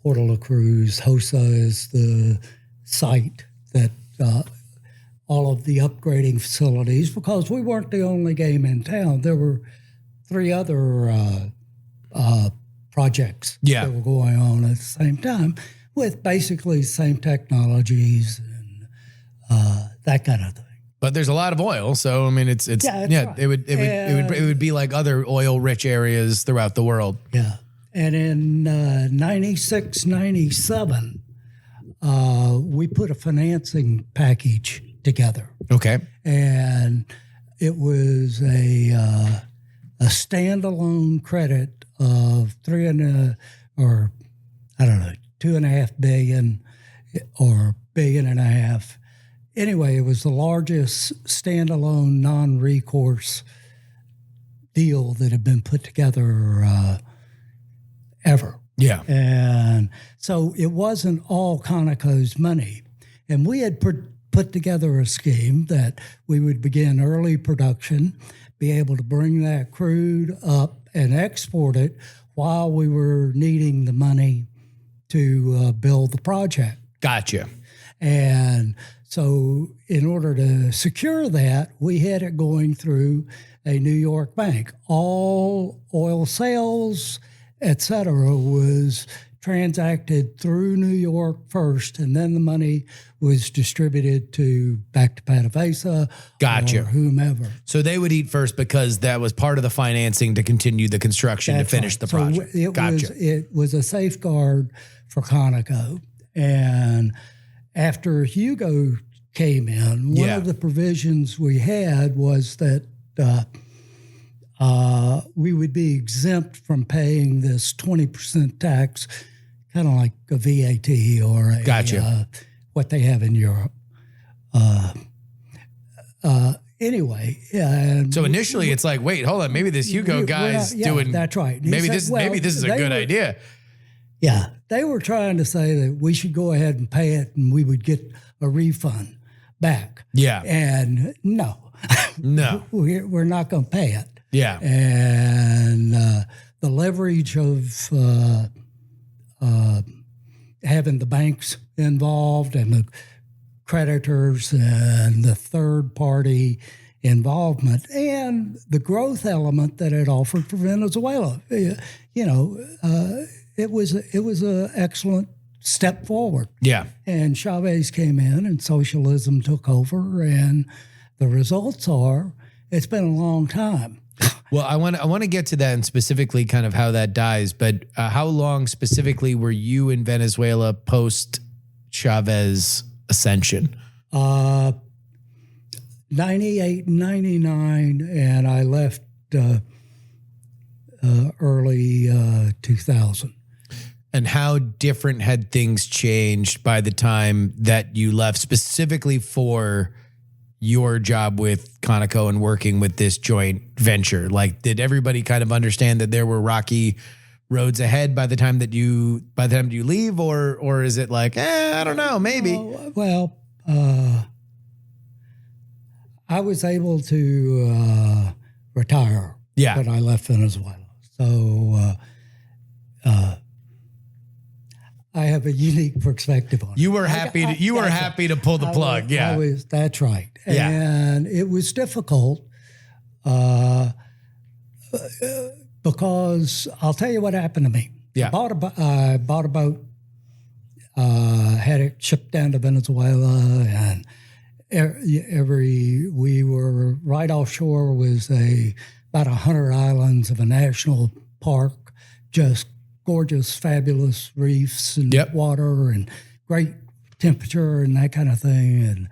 Speaker 4: Puerto La Cruz, Hosa is the site that all of the upgrading facilities, because we weren't the only game in town. There were 3 other projects that were going on at the same time with basically the same technologies and that kind of thing.
Speaker 1: But there's a lot of oil, so I mean, right. it would be like other oil-rich areas throughout the world.
Speaker 4: Yeah. And in 96, 97, we put a financing package together.
Speaker 1: Okay.
Speaker 4: And it was a standalone credit of $2.5 billion or $1.5 billion. Anyway, it was the largest standalone non-recourse deal that had been put together ever.
Speaker 1: Yeah.
Speaker 4: And so it wasn't all Conoco's money. And we had put together a scheme that we would begin early production, be able to bring that crude up and export it while we were needing the money to build the project.
Speaker 1: Gotcha.
Speaker 4: And so in order to secure that, we had it going through a New York bank. All oil sales, et cetera, was transacted through New York first, and then the money was distributed back to PDVSA
Speaker 1: Gotcha.
Speaker 4: or whomever.
Speaker 1: So they would eat first because that was part of the financing to continue the construction
Speaker 4: That's
Speaker 1: to finish
Speaker 4: right.
Speaker 1: the
Speaker 4: So
Speaker 1: project.
Speaker 4: it was a safeguard for Conoco. And after Hugo came in, one of the provisions we had was that we would be exempt from paying this 20% tax, kind of like a VAT or what they have in Europe. Anyway,
Speaker 1: So initially it's like, wait, hold on, maybe this Hugo guy's doing.
Speaker 4: That's right.
Speaker 1: Maybe this is a good idea.
Speaker 4: Yeah, they were trying to say that we should go ahead and pay it, and we would get a refund back.
Speaker 1: Yeah.
Speaker 4: And no, we're not going to pay it.
Speaker 1: Yeah.
Speaker 4: And the leverage of having the banks involved and the creditors and the third party involvement and the growth element that it offered for Venezuela, it was an excellent step forward.
Speaker 1: Yeah.
Speaker 4: And Chavez came in and socialism took over, and the results are it's been a long time.
Speaker 1: Well, I want to get to that and specifically kind of how that dies, but how long specifically were you in Venezuela post Chavez ascension?
Speaker 4: 98, 99, and I left early 2000.
Speaker 1: And how different had things changed by the time that you left, specifically for your job with Conoco and working with this joint venture? Like, did everybody kind of understand that there were rocky roads ahead by the time you leave, or is it like, I don't know, maybe?
Speaker 4: I was able to retire when I left Venezuela. So I have a unique perspective on it.
Speaker 1: You were happy to pull the plug.
Speaker 4: That's right.
Speaker 1: Yeah.
Speaker 4: And it was difficult because I'll tell you what happened to me.
Speaker 1: Yeah.
Speaker 4: I bought a boat, had it shipped down to Venezuela, and we were right offshore was about 100 islands of a national park, just gorgeous, fabulous reefs and water and great temperature and that kind of thing. And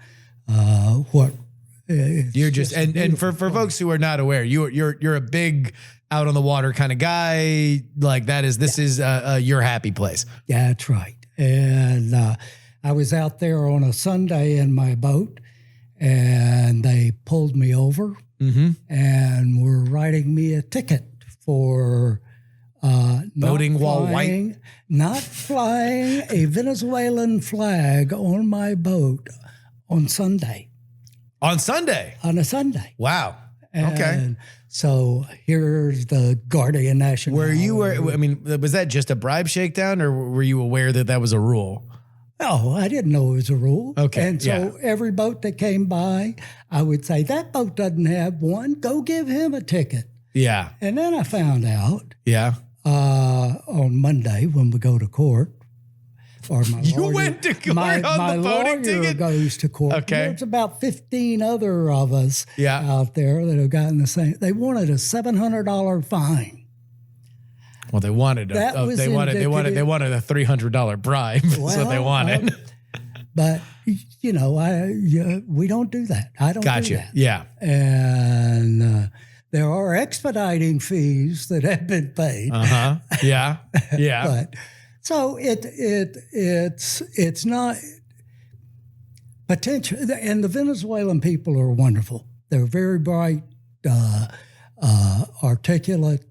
Speaker 1: you're just and for folks who are not aware, you're a big out on the water kind of guy. Like this is your happy place.
Speaker 4: Yeah, that's right. And I was out there on a Sunday in my boat, and they pulled me over and were writing me a ticket for
Speaker 1: boating while white,
Speaker 4: not flying a Venezuelan flag on my boat on Sunday.
Speaker 1: On a Sunday. Wow.
Speaker 4: And so here's the Guardia Nacional.
Speaker 1: Was that just a bribe shakedown, or were you aware that was a rule?
Speaker 4: No, I didn't know it was a rule.
Speaker 1: Okay.
Speaker 4: And so every boat that came by, I would say, that boat doesn't have one. Go give him a ticket.
Speaker 1: Yeah.
Speaker 4: And then I found out
Speaker 1: on
Speaker 4: Monday when we go to court, or my lawyer,
Speaker 1: went to court on the boating ticket?
Speaker 4: Goes to court.
Speaker 1: Okay.
Speaker 4: There's about 15 other of us out there that have gotten the same. They wanted a $700 fine.
Speaker 1: Well, they wanted a $300 bribe. That's what they wanted.
Speaker 4: But we don't do that. I don't do that.
Speaker 1: Yeah.
Speaker 4: And there are expediting fees that have been paid.
Speaker 1: Yeah. Yeah.
Speaker 4: But so it's not potential. And the Venezuelan people are wonderful. They're very bright, articulate,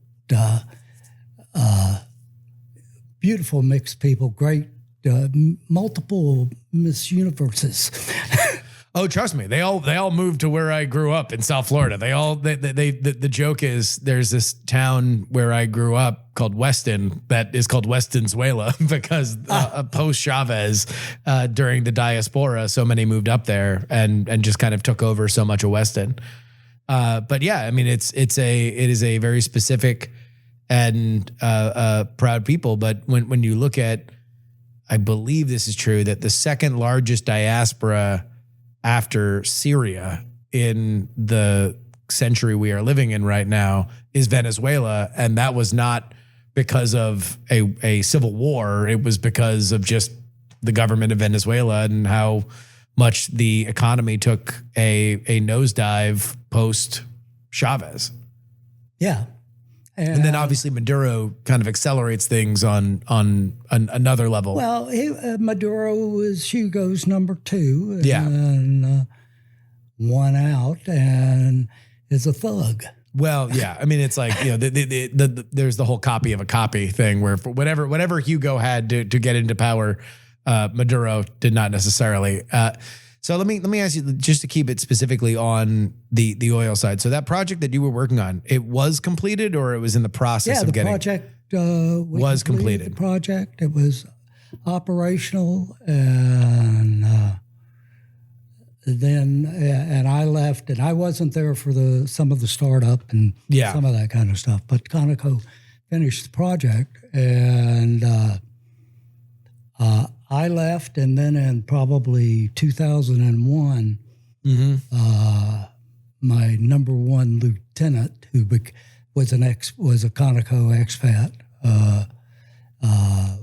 Speaker 4: beautiful mixed people, great, multiple Miss Universes.
Speaker 1: Oh, trust me, they all moved to where I grew up in South Florida. The joke is there's this town where I grew up called Weston that is called Westonzuela because post Chavez during the diaspora, so many moved up there and just kind of took over so much of Weston. But yeah, I mean it is a very specific and proud people. But when you look at, I believe this is true, that the second largest diaspora after Syria in the century we are living in right now is Venezuela. And that was not because of a civil war. It was because of just the government of Venezuela and how much the economy took a nosedive post Chavez.
Speaker 4: Yeah.
Speaker 1: And then obviously Maduro kind of accelerates things on another level.
Speaker 4: Well, Maduro is Hugo's number 2.
Speaker 1: Yeah.
Speaker 4: And one out and is a thug.
Speaker 1: Well, yeah. I mean, it's like, there's the whole copy of a copy thing where for whatever Hugo had to get into power, Maduro did not necessarily. So let me ask you, just to keep it specifically on the oil side. So that project that you were working on, it was completed or it was in the process of getting?
Speaker 4: Yeah, the project
Speaker 1: was completed.
Speaker 4: The project, it was operational, and then I left, and I wasn't there for some of the startup and some of that kind of stuff. But Conoco finished the project, and I left, and then in probably 2001, my number 1 lieutenant, who was a Conoco expat,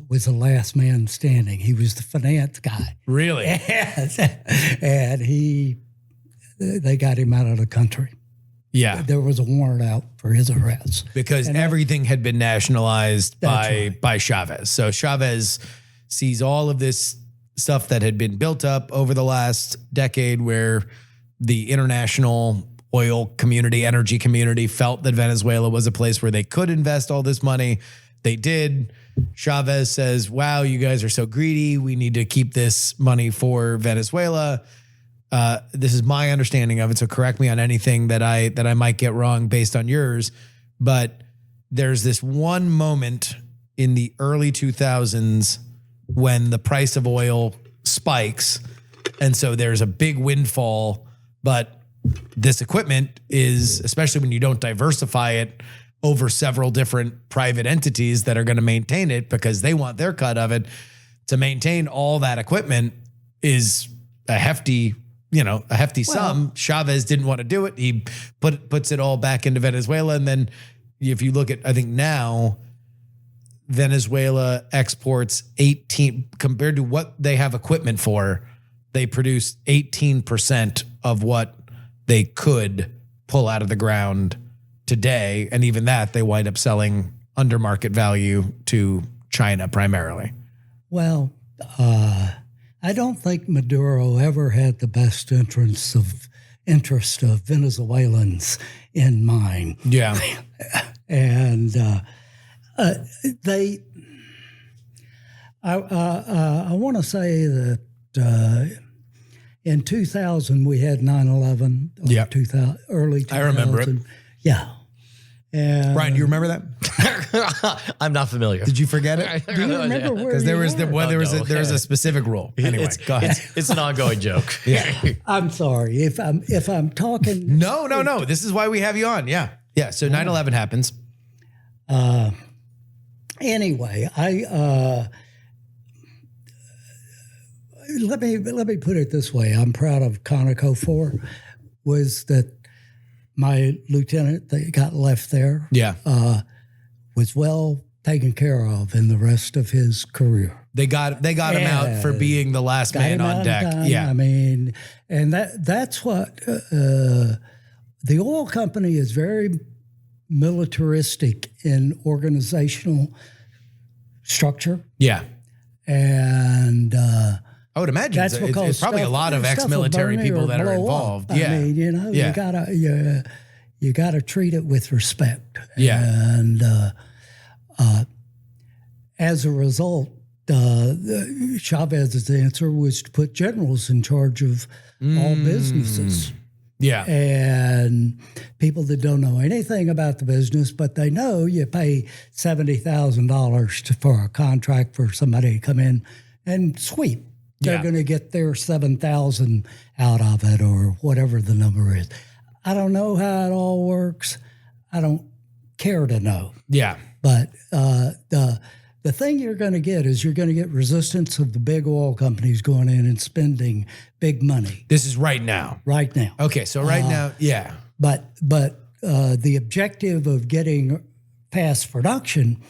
Speaker 4: was the last man standing. He was the finance guy.
Speaker 1: Really?
Speaker 4: And they got him out of the country.
Speaker 1: Yeah.
Speaker 4: There was a warrant out for his arrest.
Speaker 1: Because everything had been nationalized by Chavez. So Chavez sees all of this stuff that had been built up over the last decade where the international oil community, energy community felt that Venezuela was a place where they could invest all this money. They did. Chavez says, wow, you guys are so greedy. We need to keep this money for Venezuela. This is my understanding of it. So correct me on anything that I might get wrong based on yours. But there's this one moment in the early 2000s when the price of oil spikes. And so there's a big windfall, but this equipment is, especially when you don't diversify it over several different private entities that are going to maintain it because they want their cut of it, to maintain all that equipment is a hefty sum. Chavez didn't want to do it. He puts it all back into Venezuela. And then if you look at, I think now, Venezuela exports 18 compared to what they have equipment for. They produce 18% of what they could pull out of the ground today. And even that, they wind up selling under market value to China primarily.
Speaker 4: Well, I don't think Maduro ever had the best interest of Venezuelans in mind.
Speaker 1: Yeah.
Speaker 4: And I want to say that in 2000 we had 9/11.
Speaker 1: Yeah.
Speaker 4: Early 2000.
Speaker 1: I remember it.
Speaker 4: Yeah. And
Speaker 1: Brian, do you remember that?
Speaker 3: I'm not familiar.
Speaker 1: Did you forget it?
Speaker 4: do you remember where
Speaker 1: Because there was
Speaker 4: were?
Speaker 1: there was a specific rule. Anyway, go ahead.
Speaker 3: It's an ongoing joke.
Speaker 1: Yeah.
Speaker 4: I'm sorry if I'm talking.
Speaker 1: No. This is why we have you on. Yeah. Yeah. So 9/11 happens.
Speaker 4: Anyway, let me put it this way. I'm proud of Conoco 4 was that my lieutenant that got left there was well taken care of in the rest of his career.
Speaker 1: They got him out for being the last man on deck. Yeah.
Speaker 4: I mean, and that's what the oil company is very militaristic in organizational structure.
Speaker 1: Yeah.
Speaker 4: And
Speaker 1: I would imagine it's probably a lot of ex-military people that are involved. Yeah.
Speaker 4: I mean, you gotta treat it with respect.
Speaker 1: Yeah.
Speaker 4: And as a result, Chavez's answer was to put generals in charge of all businesses.
Speaker 1: Yeah.
Speaker 4: And people that don't know anything about the business, but they know you pay $70,000 for a contract for somebody to come in and sweep. They're going to get their $7,000 out of it or whatever the number is. I don't know how it all works. I don't care to know.
Speaker 1: Yeah.
Speaker 4: But the thing you're going to get is you're going to get resistance of the big oil companies going in and spending big money.
Speaker 1: This is right now.
Speaker 4: Right now.
Speaker 1: Okay, so right now, yeah.
Speaker 4: But the objective of getting past production,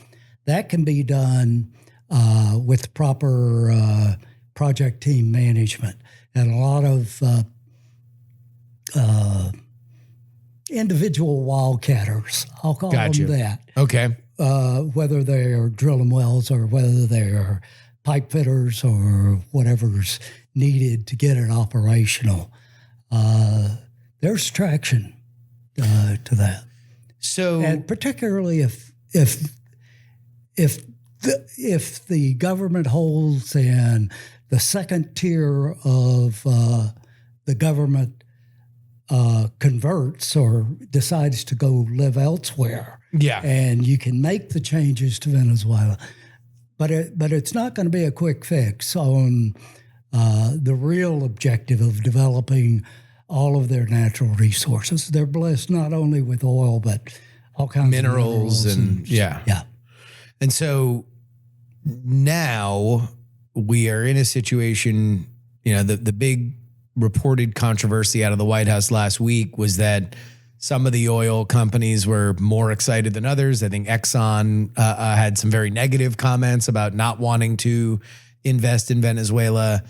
Speaker 4: that can be done with proper project team management and a lot of individual wildcatters. I'll call them that.
Speaker 1: Okay.
Speaker 4: Whether they are drilling wells or whether they are pipe fitters or whatever's needed to get it operational. There's traction to that.
Speaker 1: So,
Speaker 4: and particularly if the government holds and the second tier of the government converts or decides to go live elsewhere, and you can make the changes to Venezuela, but it's not going to be a quick fix on the real objective of developing all of their natural resources. They're blessed not only with oil but all kinds
Speaker 1: minerals
Speaker 4: of
Speaker 1: and
Speaker 4: yeah.
Speaker 1: And so now we are in a situation, the big reported controversy out of the White House last week was that some of the oil companies were more excited than others. I think Exxon had some very negative comments about not wanting to invest in Venezuela.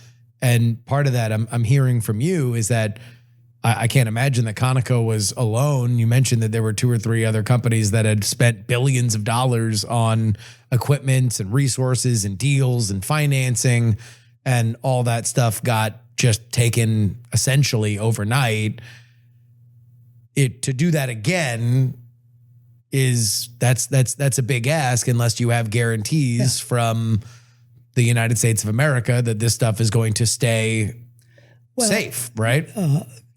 Speaker 1: And part of that I'm hearing from you is that I can't imagine that Conoco was alone. You mentioned that there were 2 or 3 other companies that had spent billions of dollars on equipment and resources and deals and financing, and all that stuff got just taken essentially overnight. To do that again that's a big ask unless you have guarantees from the United States of America that this stuff is going to stay safe, right?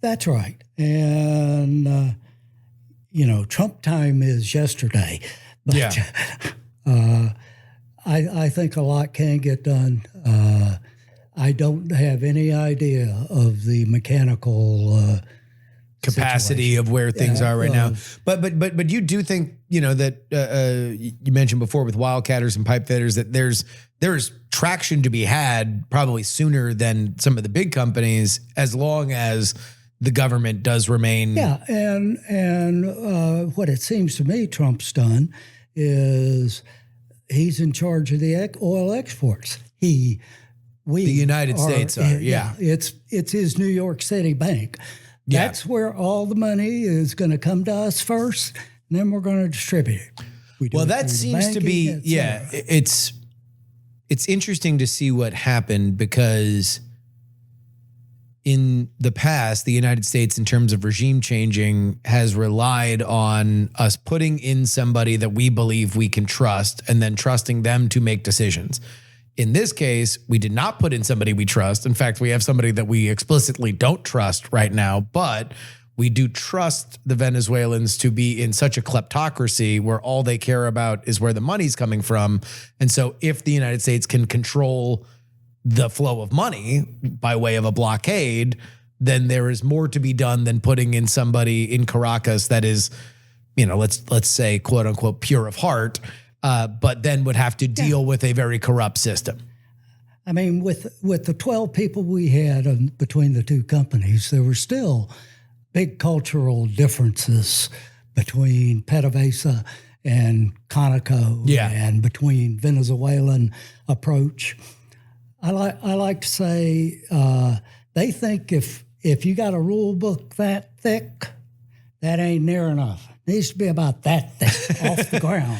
Speaker 4: That's right. And, Trump time is yesterday. But I think a lot can get done. I don't have any idea of the mechanical
Speaker 1: capacity
Speaker 4: situation
Speaker 1: of where things are right now. But you do think, that you mentioned before with wildcatters and pipe fitters that there's traction to be had probably sooner than some of the big companies, as long as the government does remain.
Speaker 4: Yeah, and what it seems to me Trump's done is he's in charge of the oil exports. The
Speaker 1: United States are,
Speaker 4: It's his New York City bank. That's where all the money is going to come to us first, and then we're going to distribute it.
Speaker 1: Well, that seems to be, it's interesting to see what happened, because in the past, the United States, in terms of regime changing, has relied on us putting in somebody that we believe we can trust and then trusting them to make decisions. In this case, we did not put in somebody we trust. In fact, we have somebody that we explicitly don't trust right now, but we do trust the Venezuelans to be in such a kleptocracy where all they care about is where the money's coming from. And so if the United States can control the flow of money by way of a blockade, then there is more to be done than putting in somebody in Caracas that is, let's say, quote unquote, pure of heart, but then would have to deal with a very corrupt system.
Speaker 4: I mean, with the 12 people we had between the two companies, there were still big cultural differences between PDVSA and Conoco, and between Venezuelan approach. I like to say they think if you got a rule book that thick, that ain't near enough. It needs to be about that thick off the ground.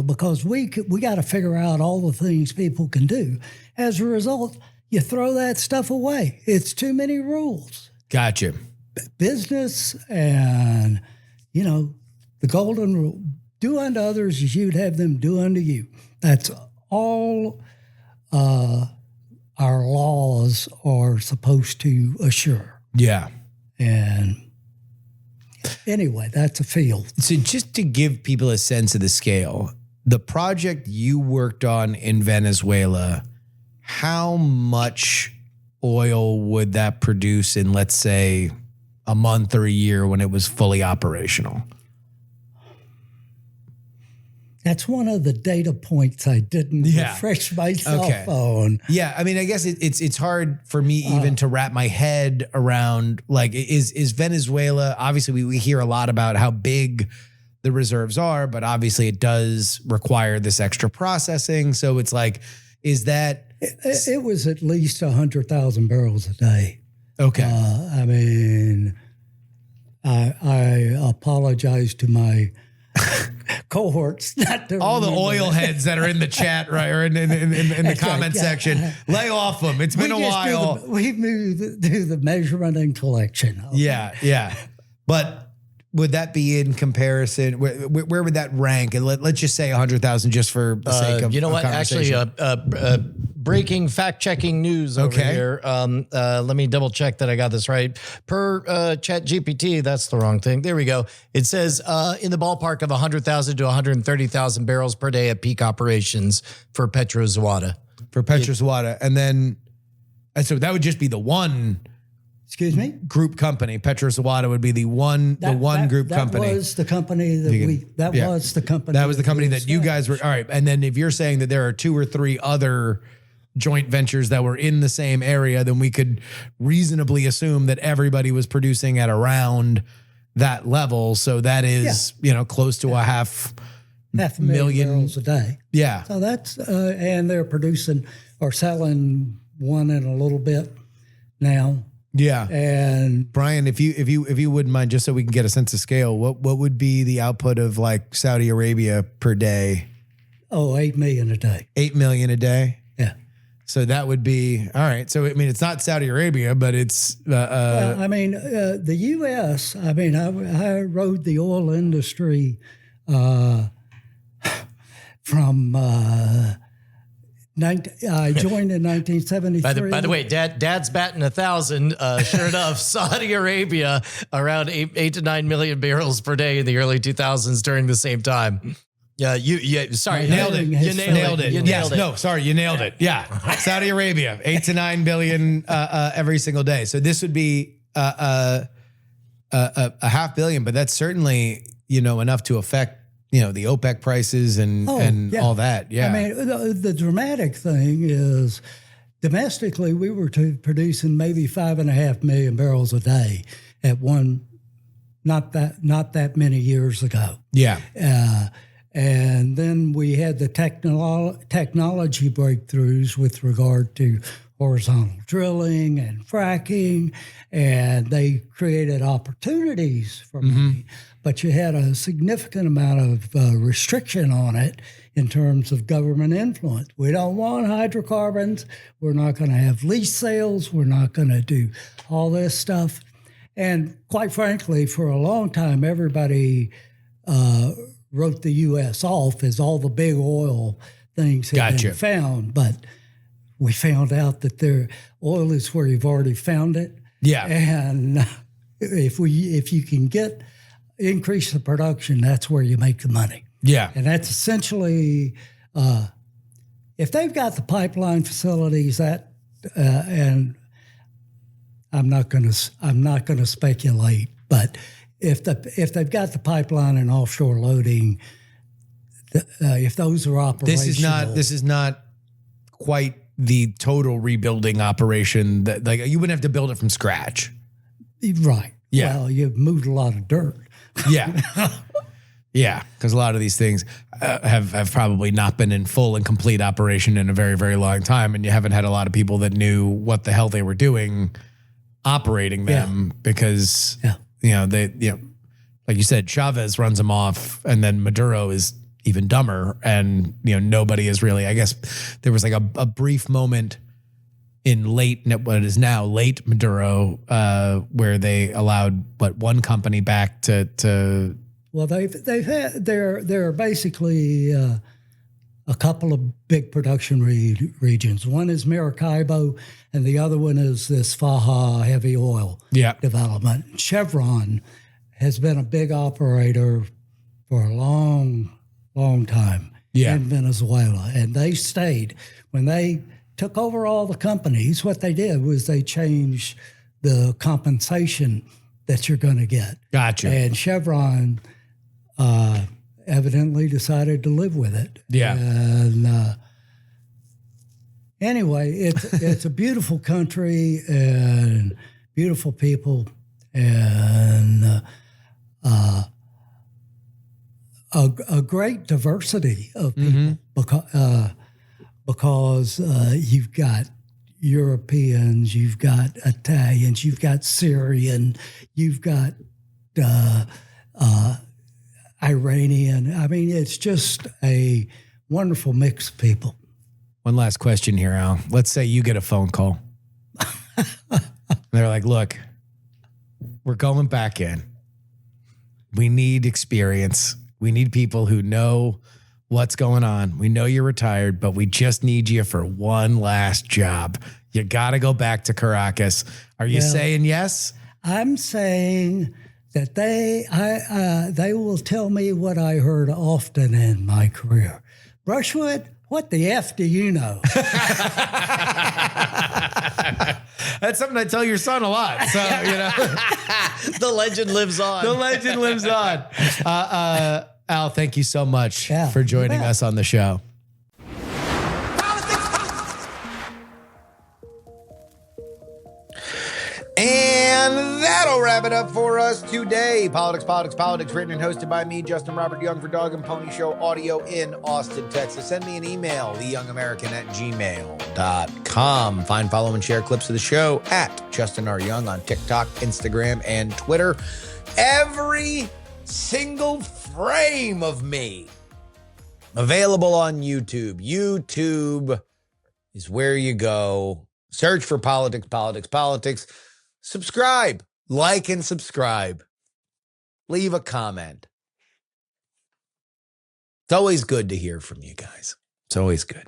Speaker 4: Because we got to figure out all the things people can do. As a result, you throw that stuff away. It's too many rules.
Speaker 1: Gotcha.
Speaker 4: Business and, the golden rule, do unto others as you'd have them do unto you. That's all our laws are supposed to assure.
Speaker 1: Yeah.
Speaker 4: And anyway, that's a field.
Speaker 1: So just to give people a sense of the scale, the project you worked on in Venezuela, how much oil would that produce in, let's say, a month or a year when it was fully operational?
Speaker 4: That's one of the data points I didn't refresh myself on.
Speaker 1: Yeah, I mean, I guess it's hard for me even to wrap my head around, like, is Venezuela, obviously we hear a lot about how big the reserves are, but obviously it does require this extra processing. So it's like, is that...
Speaker 4: It was at least 100,000 barrels a day.
Speaker 1: Okay.
Speaker 4: I mean, I apologize to my cohorts, not to
Speaker 1: all the
Speaker 4: remember
Speaker 1: oil
Speaker 4: that.
Speaker 1: heads that are in the chat, right, or in the comment section. Lay off them. It's been a while.
Speaker 4: We do the measurement and collection. Okay?
Speaker 1: Yeah. But would that be in comparison? Where would that rank? And let's just say 100,000, just for the sake of
Speaker 3: Actually, breaking fact-checking news over here. Let me double check that I got this right. Per ChatGPT, that's the wrong thing. There we go. It says in the ballpark of 100,000 to 130,000 barrels per day at peak operations for Petrozuada.
Speaker 1: And then, so that would just be the one.
Speaker 4: Excuse me?
Speaker 1: Group company. Petrozuada would be the one group company.
Speaker 4: That was the company that was the company.
Speaker 1: That was the company that you guys were. All right. And then if you're saying that there are 2 or 3 other joint ventures that were in the same area, then we could reasonably assume that everybody was producing at around that level. So that is, close to a half million
Speaker 4: barrels a day.
Speaker 1: Yeah.
Speaker 4: So that's, and they're producing or selling 1 in a little bit now.
Speaker 1: Yeah.
Speaker 4: And
Speaker 1: Brian, if you wouldn't mind, just so we can get a sense of scale, what would be the output of like Saudi Arabia per day?
Speaker 4: 8 million a day.
Speaker 1: 8 million a day?
Speaker 4: Yeah.
Speaker 1: So that would be, all right. So, I mean, it's not Saudi Arabia, but it's...
Speaker 4: well, I mean, the U.S., I mean, I rode the oil industry from... I joined in 1973.
Speaker 3: By the way, Dad's batting 1,000. Sure enough, Saudi Arabia around 8 to 9 million barrels per day in the early 2000s during the same time. Yeah, sorry,
Speaker 1: nailed it.
Speaker 3: You nailed it. You nailed it.
Speaker 1: No, sorry, you nailed it. Yeah, Saudi Arabia, 8 to 9 billion every single day. So this would be a $500 million, but that's certainly enough to affect the OPEC prices and all that. Yeah.
Speaker 4: I mean, the dramatic thing is domestically, we were producing maybe 5.5 million barrels a day at not that many years ago.
Speaker 1: Yeah.
Speaker 4: And then we had the technology breakthroughs with regard to horizontal drilling and fracking, and they created opportunities for money. But you had a significant amount of restriction on it in terms of government influence. We don't want hydrocarbons. We're not going to have lease sales. We're not going to do all this stuff. And quite frankly, for a long time, everybody wrote the U.S. off as all the big oil things had been found. But we found out that oil is where you've already found it.
Speaker 1: Yeah.
Speaker 4: And if you can increase the production, that's where you make the money.
Speaker 1: Yeah.
Speaker 4: And that's essentially, if they've got the pipeline facilities and I'm not going to speculate, but if they've got the pipeline and offshore loading, if those are operational,
Speaker 1: this is not quite the total rebuilding operation that you wouldn't have to build it from scratch.
Speaker 4: Right.
Speaker 1: Yeah.
Speaker 4: Well, you've moved a lot of dirt.
Speaker 1: Yeah. Yeah, because a lot of these things have probably not been in full and complete operation in a very, very long time, and you haven't had a lot of people that knew what the hell they were doing operating them because, like you said, Chavez runs them off, and then Maduro is even dumber, and, nobody is really, I guess there was like a brief moment in what is now late Maduro, where they allowed one company back to.
Speaker 4: Well, they're basically a couple of big production regions. One is Maracaibo, and the other one is this Faja heavy oil development. Chevron has been a big operator for a long, long time in Venezuela, and they stayed. When they took over all the companies, what they did was they changed the compensation that you're going to get.
Speaker 5: Gotcha.
Speaker 4: And Chevron evidently decided to live with it.
Speaker 5: Yeah.
Speaker 4: And anyway, it's a beautiful country and beautiful people and a great diversity of people because you've got Europeans, you've got Italians, you've got Syrian, you've got Iranian. I mean, it's just a wonderful mix of people.
Speaker 5: One last question here, Al. Let's say you get a phone call. They're like, look, we're going back in. We need experience. We need people who know what's going on. We know you're retired, but we just need you for one last job. You got to go back to Caracas. Are you saying yes?
Speaker 4: I'm saying that they will tell me what I heard often in my career. Brushwood, what the F do you know?
Speaker 5: That's something I tell your son a lot. So,
Speaker 3: The legend lives on.
Speaker 5: the legend lives on. Al, thank you so much for joining us on the show.
Speaker 1: And that'll wrap it up for us today. Politics, written and hosted by me, Justin Robert Young, for Dog and Pony Show Audio in Austin, Texas. Send me an email, theyoungamerican@gmail.com. Find, follow, and share clips of the show at Justin R. Young on TikTok, Instagram, and Twitter. Every single frame of me available on YouTube. YouTube is where you go. Search for politics. Subscribe, like, and subscribe. Leave a comment. It's always good to hear from you guys. It's always good.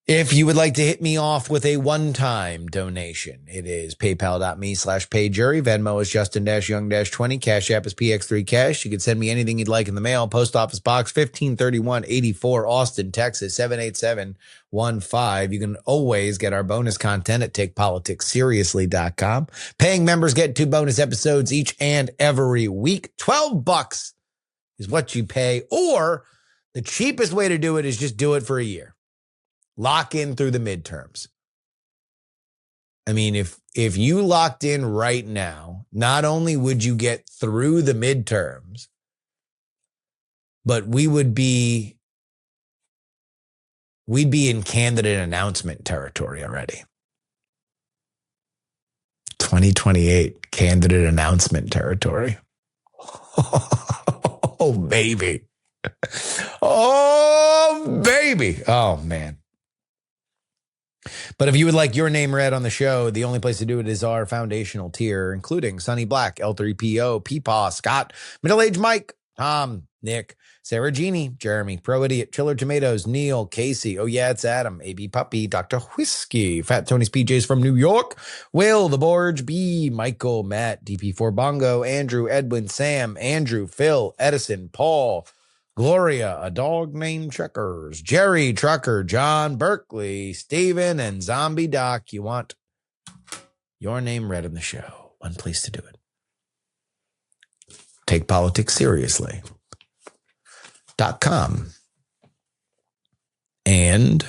Speaker 1: If you would like to hit me off with a one-time donation, it is paypal.me/payjury. Venmo is Justin-Young-20. Cash App is PX3Cash. You can send me anything you'd like in the mail. Post Office Box 153184, Austin, Texas, 78715. You can always get our bonus content at TakePoliticsSeriously.com. Paying members get 2 bonus episodes each and every week. $12 is what you pay, or the cheapest way to do it is just do it for a year. Lock in through the midterms. I mean, if you locked in right now, not only would you get through the midterms, but we'd be in candidate announcement territory already. 2028 candidate announcement territory. Oh, baby. Oh, baby. Oh, man. But if you would like your name read on the show, the only place to do it is our foundational tier, including Sonny Black, L3PO, Peepaw, Scott, Middle-Aged Mike, Tom, Nick, Sarah Jeannie, Jeremy, Pro Idiot, Chiller Tomatoes, Neil, Casey, Oh Yeah, It's Adam, AB Puppy, Dr. Whiskey, Fat Tony's PJs from New York, Will, The Borge, B, Michael, Matt, DP4 Bongo, Andrew, Edwin, Sam, Andrew, Phil, Edison, Paul, Gloria, A Dog Named Checkers, Jerry, Trucker, John, Berkeley, Steven, and Zombie Doc. You want your name read in the show. One place to do it. TakePoliticsSeriously.com. And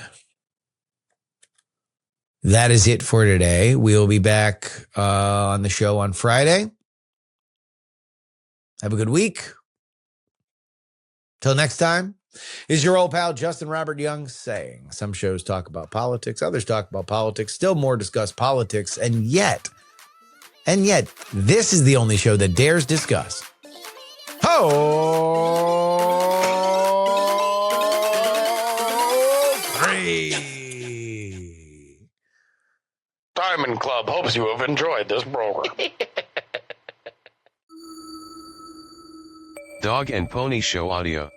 Speaker 1: that is it for today. We'll be back on the show on Friday. Have a good week. Till next time, is your old pal Justin Robert Young saying, some shows talk about politics, others talk about politics, still more discuss politics, and yet, this is the only show that dares discuss. Free.
Speaker 6: Diamond Club hopes you have enjoyed this program.
Speaker 7: Dog and Pony Show Audio.